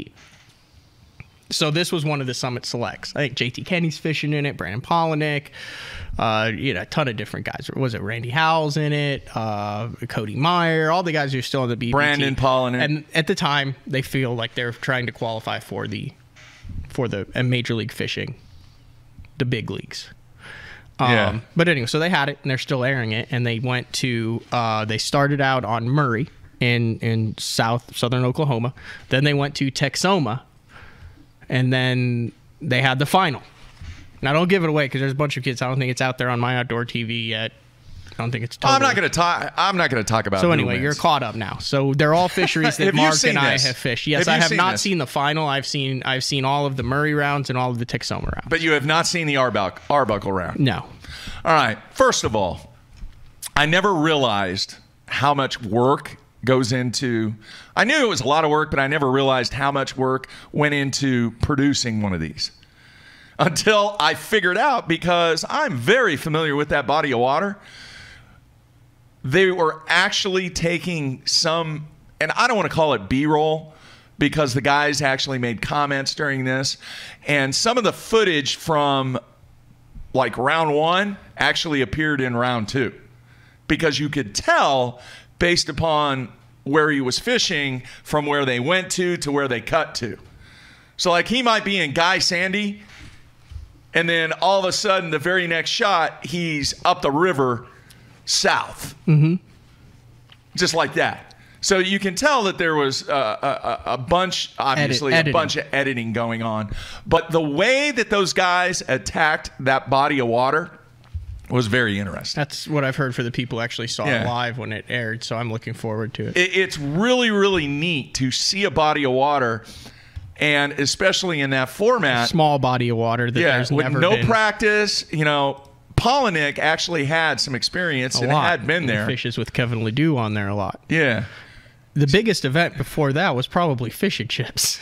So this was one of the Summit Selects. I think JT Kenny's fishing in it, Brandon Polinick, a ton of different guys. Was it Randy Howell's in it? Cody Meyer, all the guys who are still on the BPT. Brandon Polinick. And at the time, they feel like they're trying to qualify for the Major League Fishing, the big leagues. But anyway, so they had it, and they're still airing it. And they went to they started out on Murray in southern Oklahoma. Then they went to Texoma. And then they had the final. Now, don't give it away because there's a bunch of kids. I don't think it's out there on My Outdoor TV yet. I don't think it's totally. I'm not going to talk about. So anyway, you're caught up now. So they're all fisheries that Mark and I have fished. Yes, I have not seen the final. I've seen all of the Murray rounds and all of the Texoma rounds. But you have not seen the Arbuckle round. No. All right. First of all, I never realized how much work goes into. I knew it was a lot of work, but I never realized how much work went into producing one of these. until I figured out, because I'm very familiar with that body of water, they were actually taking some, and I don't want to call it B-roll, because the guys actually made comments during this, and some of the footage from like round 1 actually appeared in round 2, because you could tell based upon where he was fishing from where they went to where they cut to. So like he might be in Guy Sandy, and then all of a sudden the very next shot he's up the river south. Just like that. So you can tell that there was a bunch, obviously, a bunch of editing going on. But the way that those guys attacked that body of water was very interesting. That's what I've heard for the people who actually saw it live when it aired, so I'm looking forward to it. It's really, really neat to see a body of water, and especially in that format. A small body of water that there's with never no been. Practice, you know. Polinick actually had some experience and had been there. He fishes with Kevin Ledoux on there a lot. Yeah. The biggest event before that was probably Fish and Chips.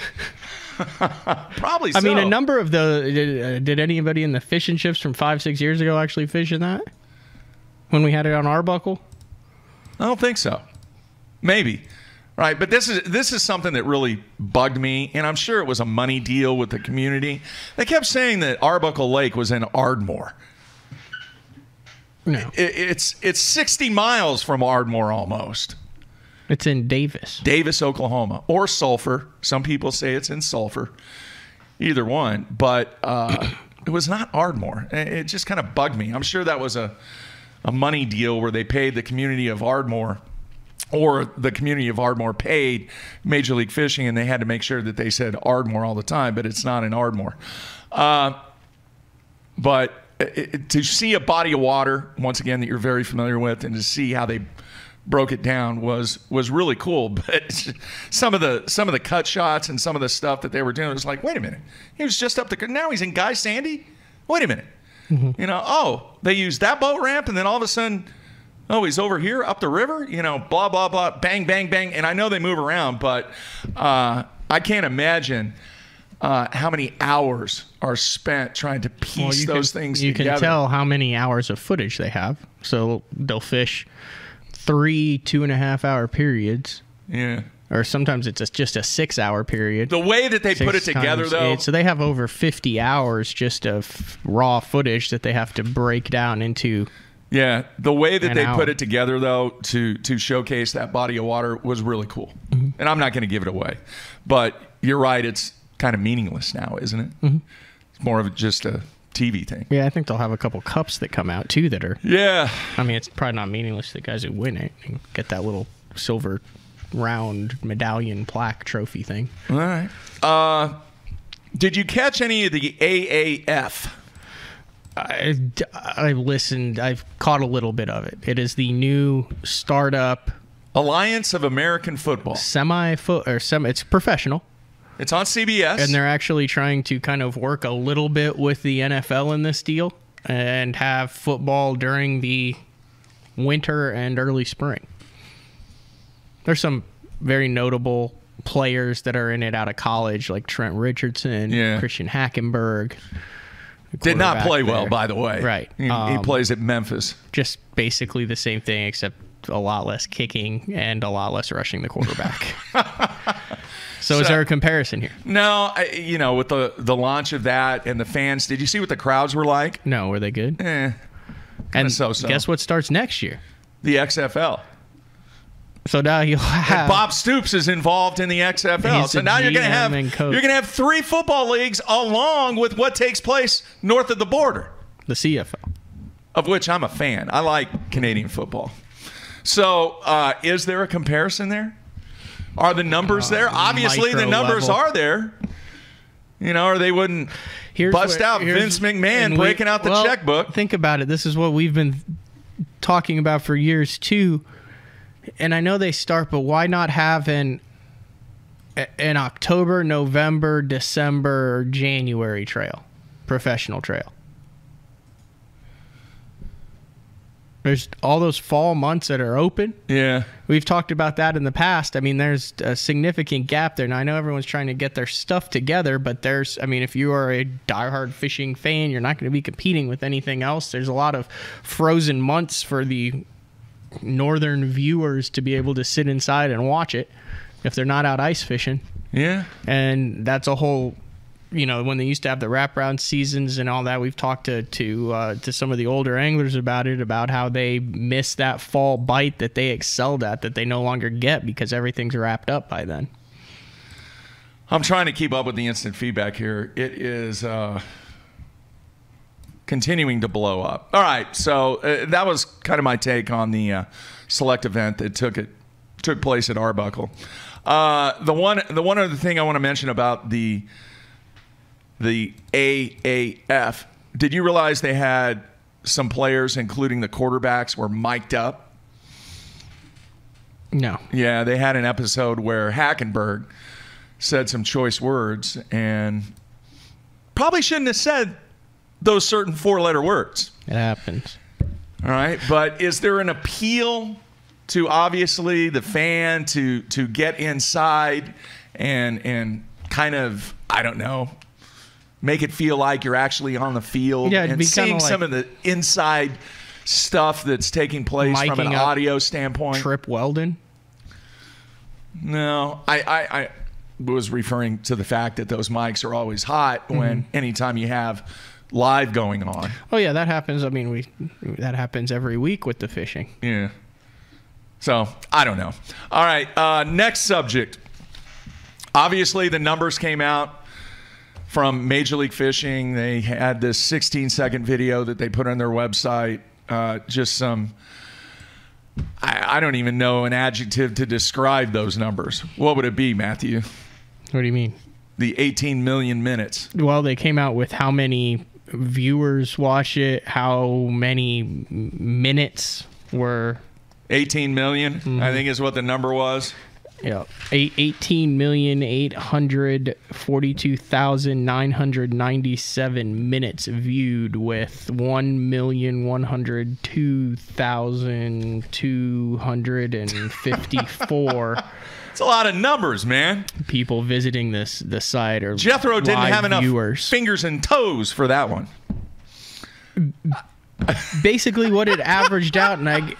Probably so. I mean, a number of the... Did anybody in the Fish and Chips from 5-6 years ago actually fish in that? When we had it on Arbuckle? I don't think so. Maybe. Right, but this is something that really bugged me, and I'm sure it was a money deal with the community. They kept saying that Arbuckle Lake was in Ardmore. No. It's 60 miles from Ardmore almost. It's in Davis. Davis, Oklahoma. Or Sulphur. Some people say it's in Sulphur. Either one. But it was not Ardmore. It just kind of bugged me. I'm sure that was a money deal where they paid the community of Ardmore, or the community of Ardmore paid Major League Fishing, and they had to make sure that they said Ardmore all the time, but it's not in Ardmore. But to see a body of water, once again, that you're very familiar with, and to see how they broke it down was really cool. But some of the cut shots and some of the stuff that they were doing, it was like, wait a minute, he was just up the, now he's in Guy Sandy? Wait a minute. You know, they used that boat ramp, and then all of a sudden, he's over here up the river, you know, blah, blah, blah, bang, bang, bang. And I know they move around, but I can't imagine how many hours are spent trying to piece those things together. You can tell how many hours of footage they have. So they'll fish 3 2.5-hour periods. Yeah. Or sometimes it's just a 6-hour period. The way that they put it together, though. So they have over 50 hours just of raw footage that they have to break down into. Yeah, the way that they put it together, though, to showcase that body of water was really cool. And I'm not going to give it away. But you're right, it's kind of meaningless now, isn't it? It's more of just a TV thing. Yeah, I think they'll have a couple cups that come out, too, that are... Yeah. I mean, it's probably not meaningless to the guys who win it and get that little silver round medallion plaque trophy thing. All right. Did you catch any of the AAF? I listened. I've caught a little bit of it. It is the new startup Alliance of American Football. It's professional. It's on CBS. And they're actually trying to kind of work a little bit with the NFL in this deal and have football during the winter and early spring. There's some very notable players that are in it out of college, like Trent Richardson, Christian Hackenberg. Did not play well, by the way. Right. He plays at Memphis. Just basically the same thing, except a lot less kicking and a lot less rushing the quarterback. So is there a comparison here? No, with the launch of that and the fans, did you see what the crowds were like? No, were they good? And so-so. Guess what starts next year? The XFL. So now you'll have... And Bob Stoops is involved in the XFL. So now you're going to have 3 football leagues along with what takes place north of the border. The CFL. Of which I'm a fan. I like Canadian football. So is there a comparison there? Are the numbers there? Obviously, the numbers are there. Or they wouldn't bust out Vince McMahon breaking out the checkbook. Think about it. This is what we've been talking about for years, too. And I know they start, but why not have an October, November, December, January trail, professional trail? There's all those fall months that are open. Yeah. We've talked about that in the past. I mean, there's a significant gap there. Now, I know everyone's trying to get their stuff together, but if you are a diehard fishing fan, you're not going to be competing with anything else. There's a lot of frozen months for the northern viewers to be able to sit inside and watch it if they're not out ice fishing. Yeah. And that's a whole... when they used to have the wraparound seasons and all that, we've talked to some of the older anglers about it, about how they miss that fall bite that they excelled at, that they no longer get because everything's wrapped up by then. I'm trying to keep up with the instant feedback here. It is continuing to blow up. All right, so that was kind of my take on the select event that took place at Arbuckle. The one other thing I want to mention about the AAF. Did you realize they had some players, including the quarterbacks, were mic'd up? No. Yeah, they had an episode where Hackenberg said some choice words and probably shouldn't have said those certain 4-letter words. It happens. All right, but is there an appeal to obviously the fan to get inside and kind of, I don't know, make it feel like you're actually on the field and seeing some of the inside stuff that's taking place from an audio standpoint? Trip Weldon? No, I was referring to the fact that those mics are always hot when anytime you have live going on. Oh yeah, that happens. I mean, that happens every week with the fishing. Yeah. So I don't know. All right, next subject. Obviously, the numbers came out from Major League Fishing. They had this 16-second video that they put on their website. Just some, I don't even know an adjective to describe those numbers. What would it be, Matthew? What do you mean? The 18 million minutes. Well, they came out with how many viewers watch it, how many minutes were... 18 million, I think is what the number was. Yeah, 18,842,997 minutes viewed with 1,102,254. It's a lot of numbers, man. People visiting the site or Jethro didn't have enough viewers. Fingers and toes for that one. Basically, what it averaged out, and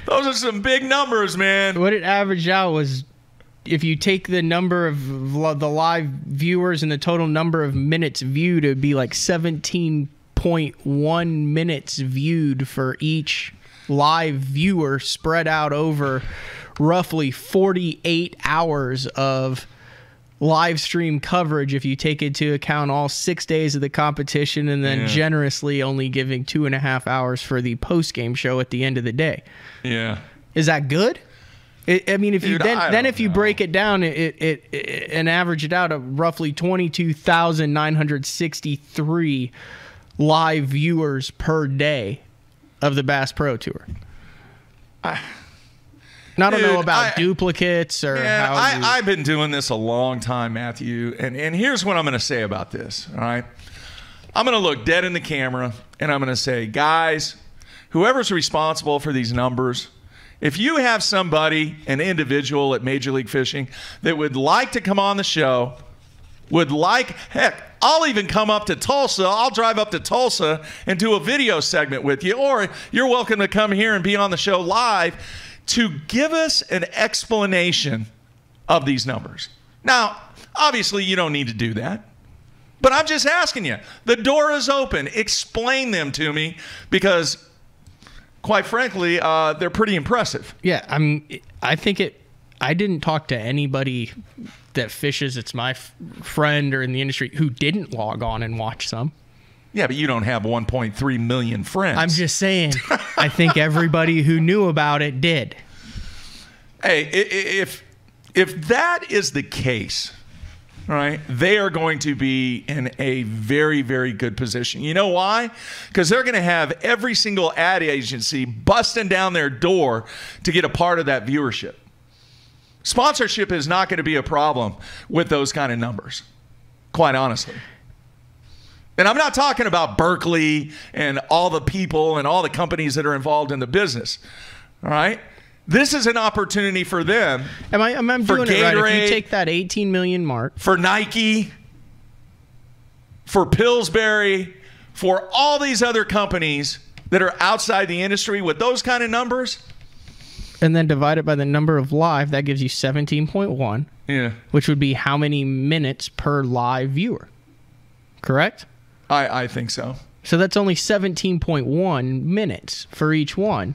those are some big numbers, man. What it averaged out was, if you take the number of the live viewers and the total number of minutes viewed, it would be like 17.1 minutes viewed for each live viewer, spread out over roughly 48 hours of live stream coverage if you take into account all 6 days of the competition and then generously only giving 2.5 hours for the post-game show at the end of the day. Yeah. Is that good? I mean, if Dude, you if you break it down, it and average it out of roughly 22,963 live viewers per day of the Bass Pro Tour. I don't know about duplicates or how. I've been doing this a long time, Matthew, and here's what I'm going to say about this. All right, I'm going to look dead in the camera and I'm going to say, guys, whoever's responsible for these numbers, if you have somebody, an individual at Major League Fishing that would like to come on the show, heck, I'll even come up to Tulsa. I'll drive up to Tulsa and do a video segment with you, or you're welcome to come here and be on the show live to give us an explanation of these numbers. Now, obviously, you don't need to do that, but I'm just asking you. The door is open. Explain them to me, because quite frankly, they're pretty impressive. Yeah, I think I didn't talk to anybody that fishes. It's my friend or in the industry who didn't log on and watch some. Yeah, but you don't have 1.3 million friends. I'm just saying, I think everybody who knew about it did. Hey, if that is the case, right, they are going to be in a very, very good position. You know why? Because they're going to have every single ad agency busting down their door to get a part of that viewership. Sponsorship is not going to be a problem with those kind of numbers, quite honestly. And I'm not talking about Berkeley and all the people and all the companies that are involved in the business. All right? This is an opportunity for them. I'm for doing Gatorade, it right. If you take that 18 million mark. For Nike, for Pillsbury, for all these other companies that are outside the industry with those kind of numbers. And then divide it by the number of live, that gives you 17.1. Yeah. Which would be how many minutes per live viewer. Correct? I think so. So that's only 17.1 minutes for each one.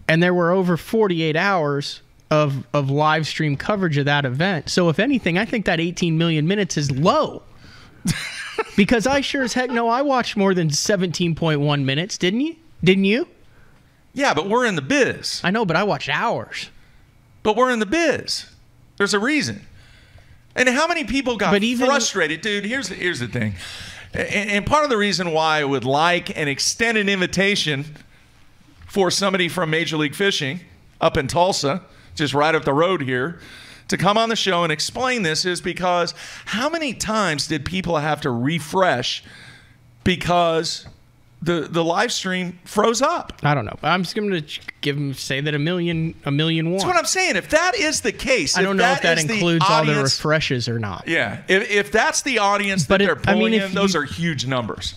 And there were over 48 hours of live stream coverage of that event. So if anything, I think that 18 million minutes is low. Because I sure as heck know I watched more than 17.1 minutes, didn't you? Didn't you? Yeah, but we're in the biz. I know, but I watched hours. But we're in the biz. There's a reason. And how many people got frustrated? Dude, here's the thing. And part of the reason why I would like an extended invitation for somebody from Major League Fishing up in Tulsa, just right up the road here, to come on the show and explain this is because how many times did people have to refresh because the live stream froze up? I don't know. I'm just going to say that a million won. That's what I'm saying. If that is the case, I don't know if that includes all the refreshes or not. Yeah. If that's the audience that they're pulling in, those are huge numbers.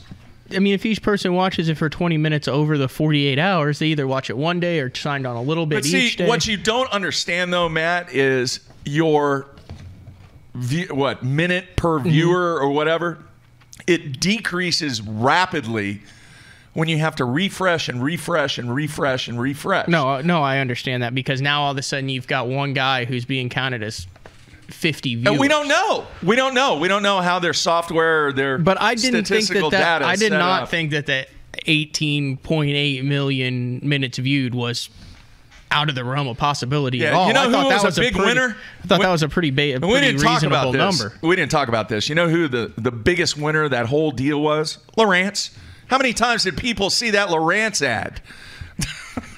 I mean, if each person watches it for 20 minutes over the 48 hours, they either watch it one day or signed on a little bit each day. What you don't understand, though, Matt, is your minute per viewer or whatever. It decreases rapidly when you have to refresh and refresh and refresh and refresh. No, I understand that because now all of a sudden you've got one guy who's being counted as 50 viewers. And we don't know. We don't know how their software or their statistical data is I did set not up. think that the 18.8 million minutes viewed was out of the realm of possibility at all. You know I thought who that was a big winner? I thought that was a pretty reasonable number. We didn't talk about this. You know who the biggest winner of that whole deal was? Lawrence. How many times did people see that Lawrence ad?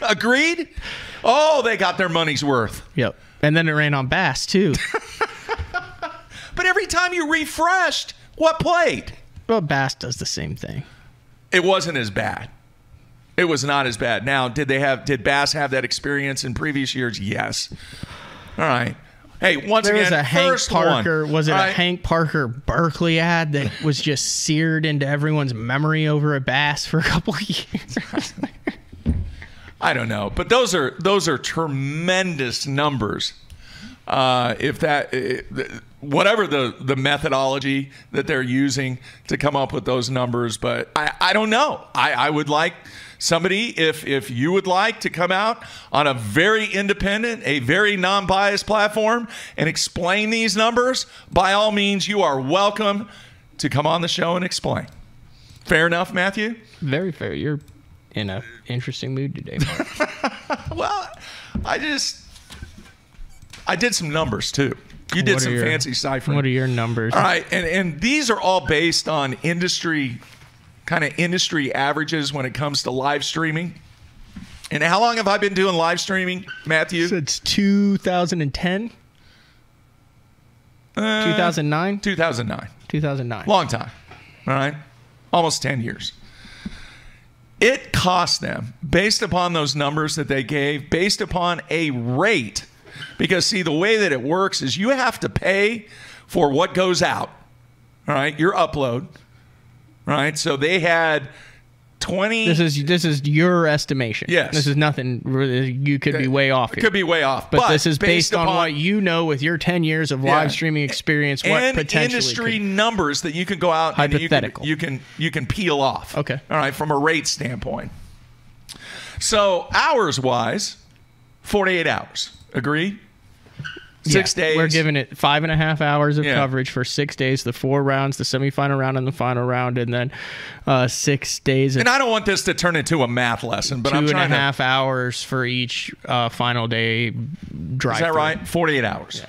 Agreed? Oh, they got their money's worth. Yep. And then it ran on Bass, too. But every time you refreshed, what played? Well, Bass does the same thing. It wasn't as bad. It was not as bad. Now, did Bass have that experience in previous years? Yes. All right. Hey, once there again, was a Hank Parker. One. Was it All a right. Hank Parker Berkeley ad that was just seared into everyone's memory over a Bass for a couple of years? I don't know, but those are tremendous numbers. Whatever the methodology that they're using to come up with those numbers, but I don't know. I would like somebody, if you would like to come out on a very independent, a very non-biased platform and explain these numbers, by all means, you are welcome to come on the show and explain. Fair enough, Matthew? Very fair. You're in an interesting mood today, Mark. Well, I did some numbers too. You did some fancy ciphering. What are your numbers? All right, and these are all based on industry averages when it comes to live streaming. And how long have I been doing live streaming, Matthew? Since 2010? 2009? 2009. 2009. Long time. All right? Almost 10 years. It cost them, based upon those numbers that they gave, based upon a rate. Because, see, the way that it works is you have to pay for what goes out. All right? Your upload. All right? So they had 20. This is your estimation. Yes. This is nothing. You could be way off here. It could be way off. But this is based on what you know with your 10 years of live streaming experience. What and potentially industry numbers that you can go out hypothetical. And you can peel off. Okay. All right, from a rate standpoint. So hours wise, 48 hours. Agreed? 6 days. We're giving it 5.5 hours of coverage for 6 days, the 4 rounds, the semifinal round and the final round, and then 6 days. And I don't want this to turn into a math lesson, but I'm trying 2.5 hours for each final day drive. Is that right? 48 hours. Yeah.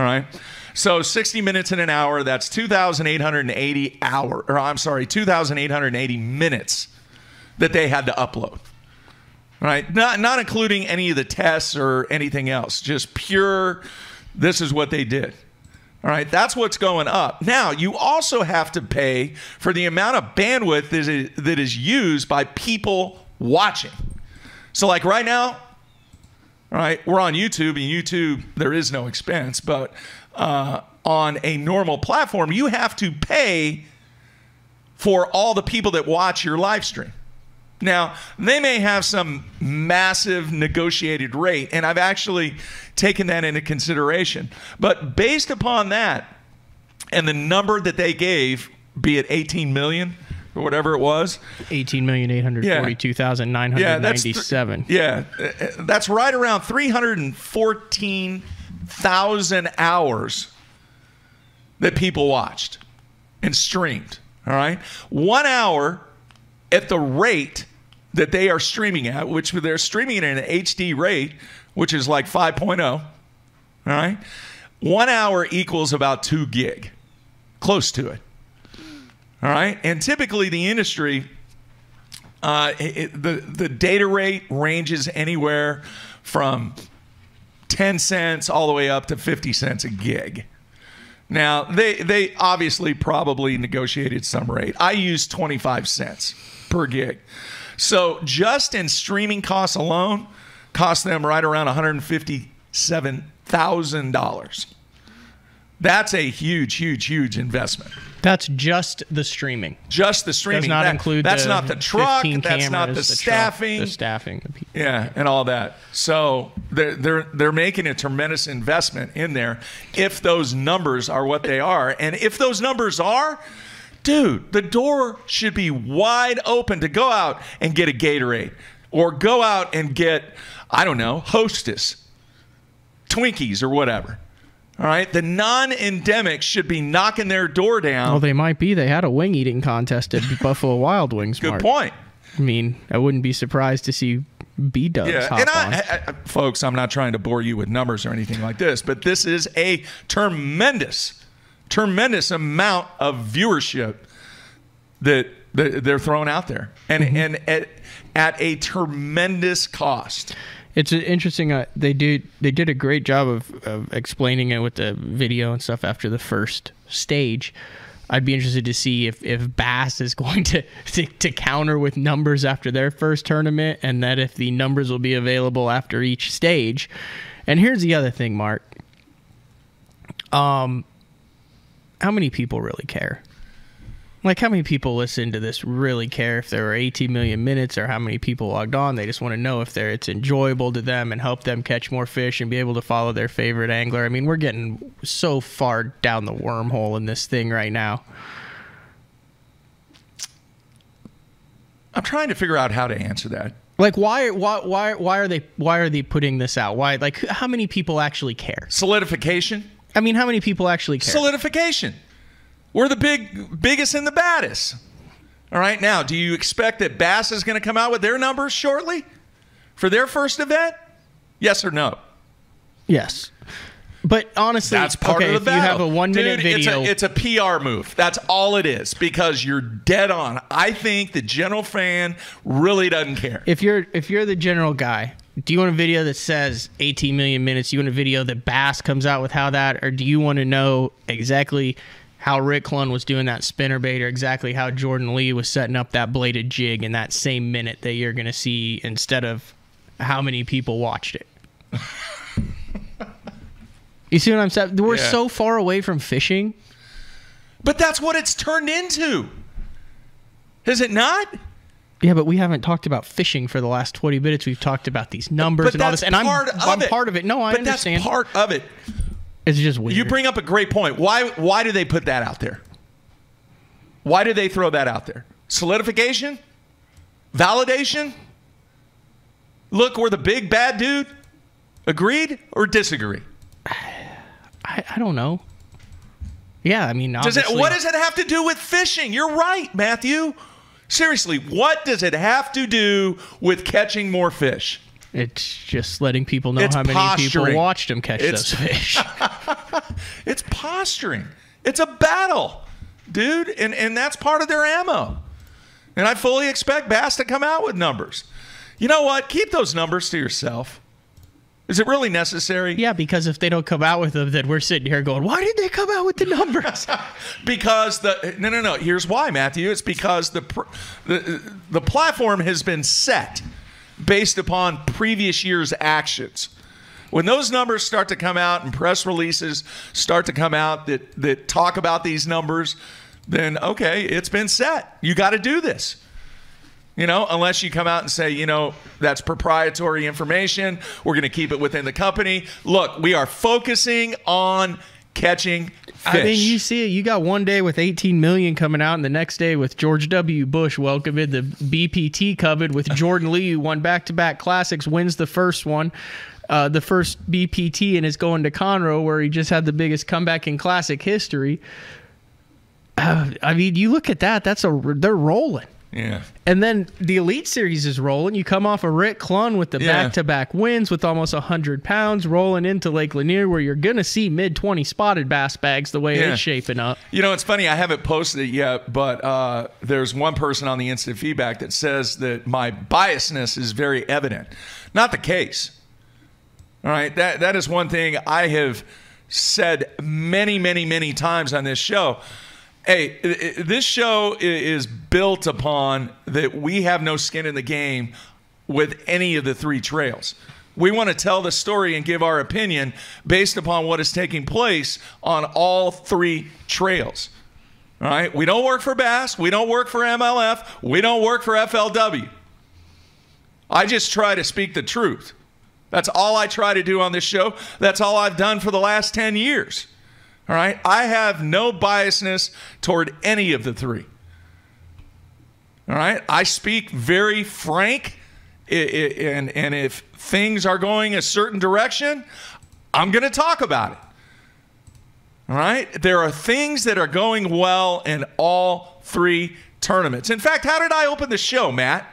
All right. So 60 minutes in an hour, that's 2,880 minutes that they had to upload. All right. Not including any of the tests or anything else. Just pure, this is what they did. All right, that's what's going up. Now, you also have to pay for the amount of bandwidth that is used by people watching. So like right now, all right, we're on YouTube, and YouTube, there is no expense, but on a normal platform, you have to pay for all the people that watch your live stream. Now, they may have some massive negotiated rate, and I've actually taken that into consideration. But based upon that and the number that they gave, be it 18 million or whatever it was. 18,842,997. Yeah, that's right around 314,000 hours that people watched and streamed. All right, 1 hour at the rate that they are streaming at, which they're streaming at an HD rate, which is like 5.0. All right, 1 hour equals about 2 gig, close to it. All right, and typically the industry, the data rate ranges anywhere from 10 cents all the way up to 50 cents a gig. Now, they obviously probably negotiated some rate. I use 25 cents per gig. So just in streaming costs alone, cost them right around $157,000. That's a huge, huge, huge investment. That's just the streaming. Just the streaming. Does not include that's the not the truck. 15 That's not cameras, the staffing. The staffing. The people. Yeah, and all that. So they're making a tremendous investment in there if those numbers are what they are. And if those numbers are, dude, the door should be wide open to go out and get a Gatorade or go out and get, I don't know, Hostess, Twinkies or whatever. All right, the non-endemics should be knocking their door down. Well, they might be. They had a wing eating contest at Buffalo Wild Wings. Good Mark. point. I mean, I wouldn't be surprised to see B-dubs hop on. Folks, I'm not trying to bore you with numbers or anything like this, but this is a tremendous amount of viewership that they're throwing out there, and at a tremendous cost. It's interesting. They did a great job of explaining it with the video and stuff after the first stage. I'd be interested to see if Bass is going to counter with numbers after their first tournament, and that if the numbers will be available after each stage. And here's the other thing, Mark. How many people really care? Like, how many people listen to this really care if there were 18 million minutes, or how many people logged on? They just want to know if it's enjoyable to them and help them catch more fish and be able to follow their favorite angler. I mean, we're getting so far down the wormhole in this thing right now. I'm trying to figure out how to answer that. Like, why are they putting this out? Why, like, how many people actually care? Solidification. I mean, how many people actually care? Solidification. We're the biggest and the baddest. All right, now, do you expect that Bass is going to come out with their numbers shortly for their first event? Yes or no? Yes. But honestly, that's part of the battle. If you have a 1 minute video, it's a PR move. That's all it is, because you're dead on. I think the general fan really doesn't care. If you're the general guy, do you want a video that says 18 million minutes? Do you want a video that Bass comes out with how that, or do you want to know exactly how Rick Clunn was doing that spinnerbait, or exactly how Jordan Lee was setting up that bladed jig in that same minute that you're going to see, instead of how many people watched it? You see what I'm saying? We're so far away from fishing. But that's what it's turned into. Is it not? Yeah, but we haven't talked about fishing for the last 20 minutes. We've talked about these numbers and all this. And I'm part of it. No, I understand. That's part of it. It's just weird. You bring up a great point. Why do they put that out there? Why do they throw that out there? Solidification? Validation? Look, we're the big bad dude. Agreed or disagree? I don't know. Yeah, I mean, obviously. What does it have to do with fishing? You're right, Matthew. Seriously, what does it have to do with catching more fish? It's just letting people know how many people watched him catch those fish. It's posturing. It's a battle, dude, and that's part of their ammo. And I fully expect Bass to come out with numbers. You know what? Keep those numbers to yourself. Is it really necessary? Yeah, because if they don't come out with them, then we're sitting here going, why did they come out with the numbers? Because no. Here's why, Matthew. It's because the platform has been set based upon previous year's actions. When those numbers start to come out and press releases start to come out that talk about these numbers, then okay, it's been set. You got to do this. Unless you come out and say, that's proprietary information. We're going to keep it within the company. Look, we are focusing on catching fish. I mean, you see it. You got one day with 18 million coming out, and the next day with George W. Bush welcoming the BPT covered with Jordan Lee, who won back-to-back classics, wins the first one. The first BPT, and is going to Conroe, where he just had the biggest comeback in classic history. I mean, you look at that. They're rolling. Yeah. And then the Elite Series is rolling. You come off of Rick Clunn with the back-to-back wins with almost 100 pounds rolling into Lake Lanier, where you're going to see mid-20 spotted bass bags the way it's shaping up. It's funny. I haven't posted it yet, but there's one person on the instant feedback that says that my biasness is very evident. Not the case. All right? That is one thing I have said many, many, many times on this show. Hey, this show is built upon that we have no skin in the game with any of the three trails. We want to tell the story and give our opinion based upon what is taking place on all three trails. All right? We don't work for Bass. We don't work for MLF. We don't work for FLW. I just try to speak the truth. That's all I try to do on this show. That's all I've done for the last 10 years. All right? I have no biasness toward any of the three. All right? I speak very frank, and if things are going a certain direction, I'm going to talk about it. All right? There are things that are going well in all three tournaments. In fact, how did I open the show, Matt?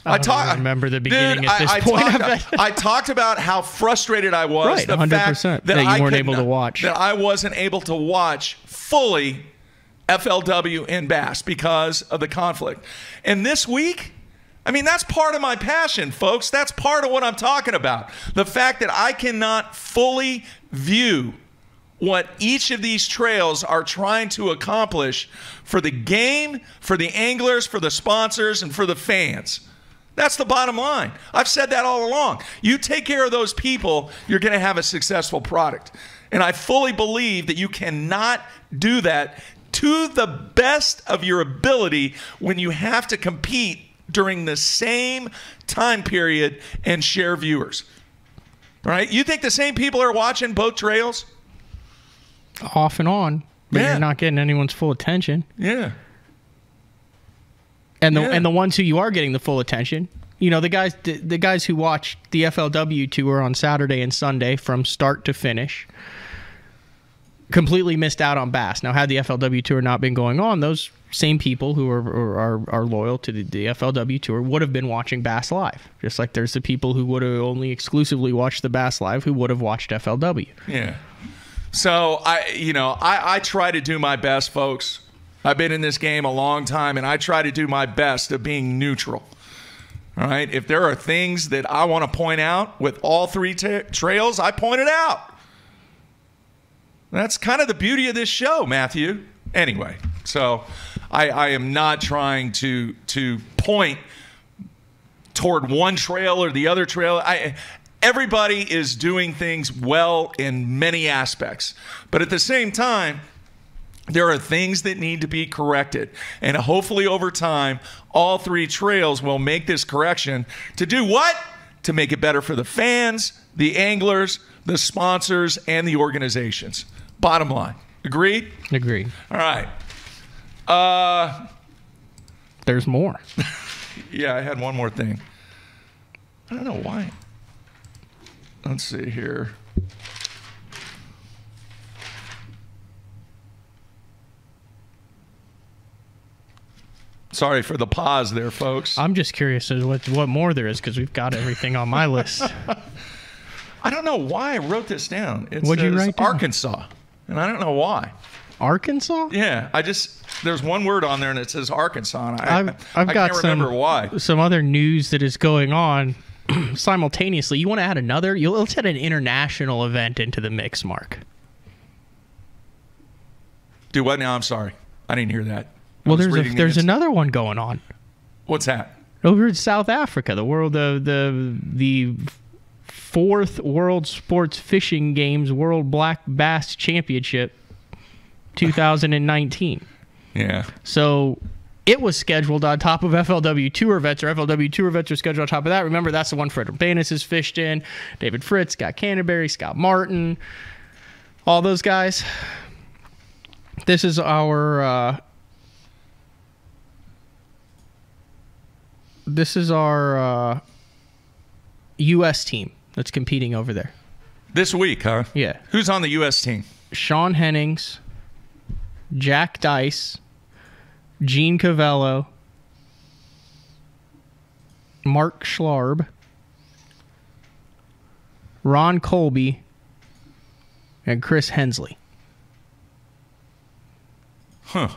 I don't remember the beginning at this point. I talked about how frustrated I was. Right, 100%. That you weren't able to watch. That I wasn't able to watch fully FLW and Bass because of the conflict. And this week, I mean, that's part of my passion, folks. That's part of what I'm talking about. The fact that I cannot fully view what each of these trails are trying to accomplish for the game, for the anglers, for the sponsors, and for the fans. That's the bottom line. I've said that all along. You take care of those people, you're going to have a successful product. And I fully believe that you cannot do that to the best of your ability when you have to compete during the same time period and share viewers. All right? You think the same people are watching both trails? Off and on. But you're not getting anyone's full attention. Yeah. And the ones who you are getting the full attention, the guys who watched the FLW tour on Saturday and Sunday from start to finish, completely missed out on Bass. Now, had the FLW tour not been going on, those same people who are loyal to the FLW tour would have been watching Bass Live. Just like there's the people who would have only exclusively watched the Bass Live who would have watched FLW. Yeah. So I try to do my best, folks. I've been in this game a long time, and I try to do my best of being neutral. All right? If there are things that I want to point out with all three trails, I point it out. That's kind of the beauty of this show, Matthew. Anyway, so I am not trying to point toward one trail or the other trail. Everybody is doing things well in many aspects. But at the same time, there are things that need to be corrected. And hopefully over time, all three trails will make this correction to do what? To make it better for the fans, the anglers, the sponsors, and the organizations. Bottom line. Agreed? Agreed. All right. There's more. Yeah, I had one more thing. I don't know why. Let's see here. Sorry for the pause there, folks. I'm just curious as what more there is because we've got everything on my list. I don't know why I wrote this down. It What'd you write down? Arkansas, and I don't know why. Arkansas? Yeah, there's one word on there and it says Arkansas. And I I've got can't remember why. Some other news that is going on simultaneously, you want to add another? Let's add an international event into the mix, Mark. Do what now? I'm sorry. I didn't hear that. Well, there's another one going on. What's that? Over in South Africa, the fourth World Sports Fishing Games World Black Bass Championship 2019. Yeah. So it was scheduled on top of FLW Tour events, or FLW Tour events are scheduled on top of that. Remember, that's the one Fred Urbanus has fished in, David Fritz, Scott Canterbury, Scott Martin, all those guys. This is our U.S. team that's competing over there. This week, huh? Yeah. Who's on the U.S. team? Sean Hennings, Jack Dice, Gene Cavello, Mark Schlarb, Ron Colby, and Chris Hensley. Huh.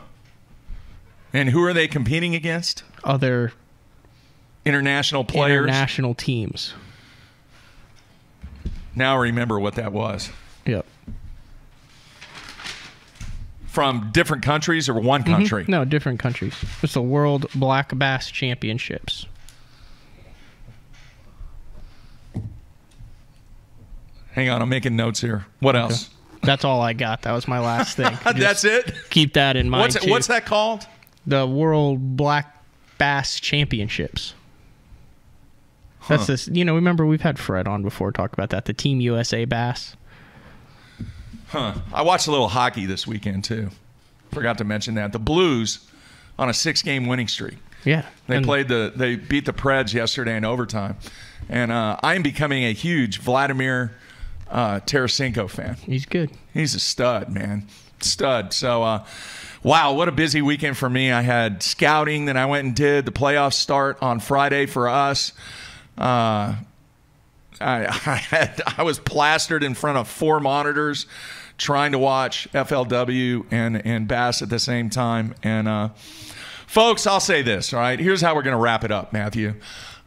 And who are they competing against? Other international players? International teams. Now I remember what that was. Yep. From different countries or one country? No, different countries. It's the World Black Bass Championships. Hang on, I'm making notes here. What else? That's all I got. That was my last thing. That's it? Keep that in mind, too. What's that called? The World Black Bass Championships. That's this. You know, remember we've had Fred on before talk about that. The Team USA Bass. Huh. I watched a little hockey this weekend, too. Forgot to mention that. The Blues on a 6-game winning streak. Yeah. They beat the Preds yesterday in overtime. And I'm becoming a huge Vladimir Tarasenko fan. He's good. He's a stud, man. Stud. So, wow, what a busy weekend for me. I had scouting that I went and did. The playoffs start on Friday for us. I was plastered in front of 4 monitors trying to watch FLW and Bass at the same time. And folks, I'll say this, all right? Here's how we're going to wrap it up, Matthew.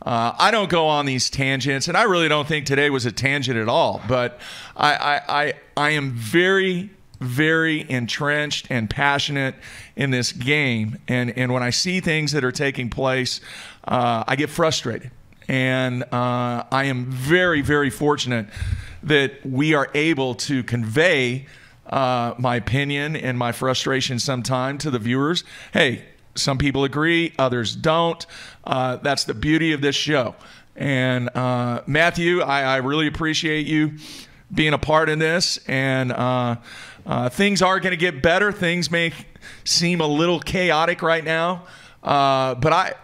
I don't go on these tangents, and I really don't think today was a tangent at all, but I am very, very entrenched and passionate in this game. And when I see things that are taking place, I get frustrated. And I am very, very fortunate that we are able to convey my opinion and my frustration sometime to the viewers. Hey, some people agree, others don't. That's the beauty of this show. And Matthew, I really appreciate you being a part in this. And things are going to get better. Things may seem a little chaotic right now, but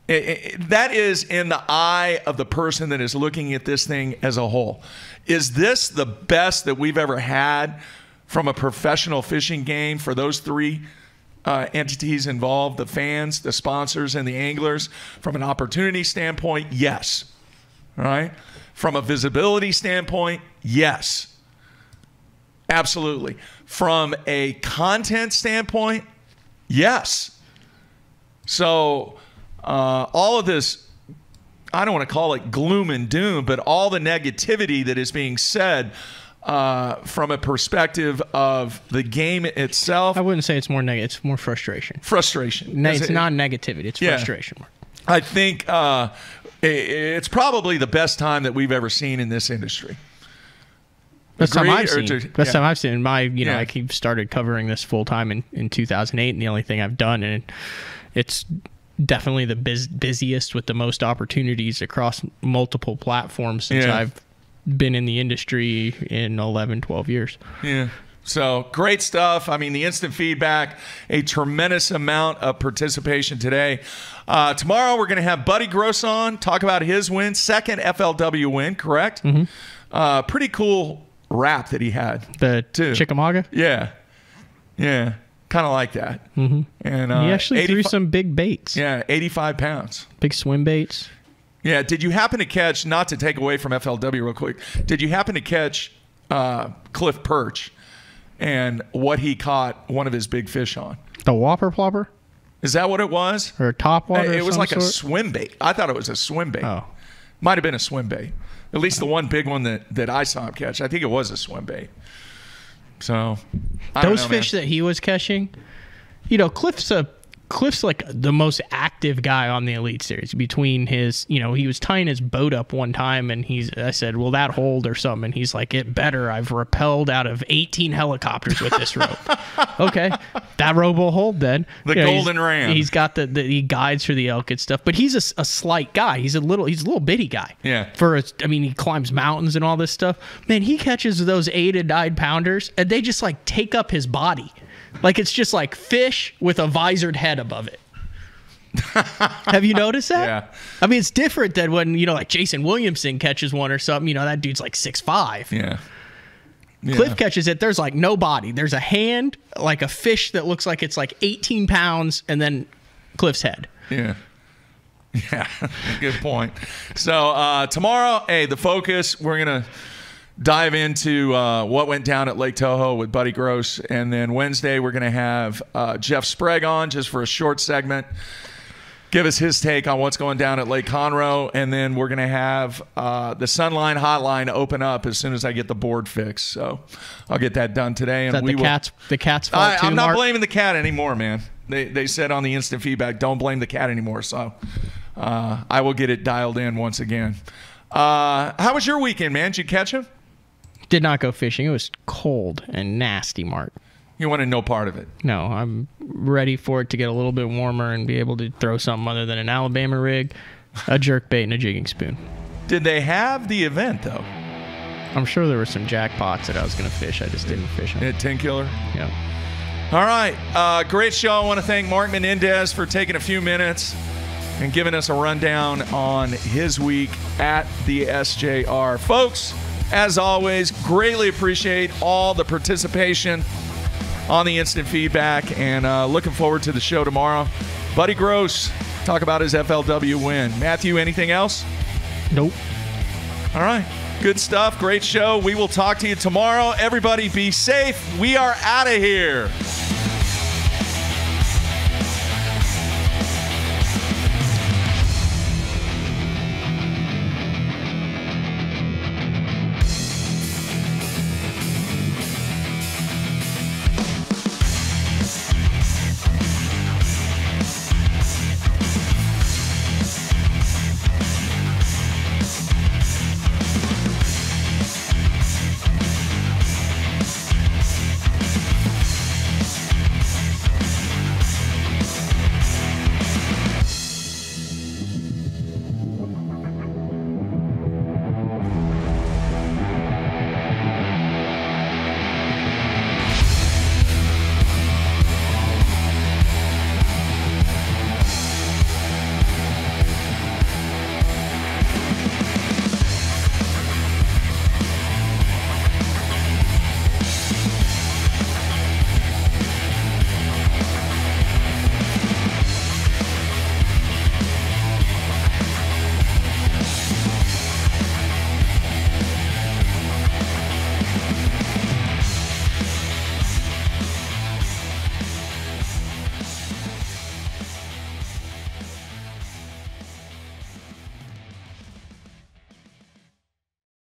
that is in the eye of the person that is looking at this thing as a whole. Is this the best that we've ever had from a professional fishing game for those 3 entities involved, the fans, the sponsors, and the anglers? From an opportunity standpoint, yes. All right? From a visibility standpoint, yes. Absolutely. From a content standpoint, yes. So all of this, I don't want to call it gloom and doom, but all the negativity that is being said from a perspective of the game itself. I wouldn't say it's more negative. It's more frustration. Frustration. It's not negativity. It's frustration. I think it's probably the best time that we've ever seen in this industry. Best time I've seen. Best time I've seen. I started covering this full time in 2008, and the only thing I've done, and it's definitely the busiest with the most opportunities across multiple platforms since I've been in the industry in 11, 12 years. Yeah. So great stuff. I mean, the instant feedback, a tremendous amount of participation today. Tomorrow we're going to have Buddy Gross on, talk about his win, 2nd FLW win, correct? Mm-hmm. Pretty cool rap that he had. The Chickamauga? Yeah. Yeah. Kind of like that. Mm-hmm. And he actually threw some big baits. Yeah, 85 pounds. Big swim baits. Yeah. Did you happen to catch, not to take away from FLW real quick, did you happen to catch Cliff Perch and what he caught one of his big fish on? The Whopper Plopper? Is that what it was? Or a top water? It was like a swim bait. I thought it was a swim bait. Oh. Might have been a swim bait. At least the one big one that I saw him catch. I think it was a swim bait. So, those fish that he was catching, Cliff's like the most active guy on the Elite Series. Between his, he was tying his boat up one time, and I said, "Will that hold or something?" And he's like, "It better. I've rappelled out of 18 helicopters with this rope." Okay, that rope will hold then. The Golden Ram. He's got he guides for the elk and stuff, but he's a slight guy. He's a little bitty guy. Yeah. He climbs mountains and all this stuff. Man, he catches those 8 and 9 pounders, and they just like take up his body. Like it's just like fish with a visored head above it. Have you noticed that? Yeah. I mean, it's different than when, like Jason Williamson catches one or something. That dude's like 6'5". Yeah. Cliff catches it. There's like no body. There's a hand, like a fish that looks like it's like 18 pounds, and then Cliff's head. Yeah. Yeah. Good point. So tomorrow, the focus, we're going to dive into what went down at Lake Toho with Buddy Gross. And then Wednesday, we're going to have Jeff Sprague on just for a short segment. Give us his take on what's going down at Lake Conroe. And then we're going to have the Sunline hotline open up as soon as I get the board fixed. So I'll get that done today. And the cat's fault too, I'm not Mark? blaming the cat anymore, man. They said on the instant feedback, don't blame the cat anymore. So I will get it dialed in once again. How was your weekend, man? Did you catch him? Did not go fishing. It was cold and nasty, Mark. You wanted no part of it? No, I'm ready for it to get a little bit warmer and be able to throw something other than an Alabama rig, a jerkbait, and a jigging spoon. Did they have the event, though? I'm sure there were some jackpots that I was going to fish. I just didn't fish them. 10 killer? Yeah. All right. Great show. I want to thank Mark Menendez for taking a few minutes and giving us a rundown on his week at the SJR. Folks, as always, greatly appreciate all the participation on the instant feedback, and looking forward to the show tomorrow. Buddy Gross, talk about his FLW win. Matthew, anything else? Nope. All right. Good stuff. Great show. We will talk to you tomorrow. Everybody be safe. We are out of here.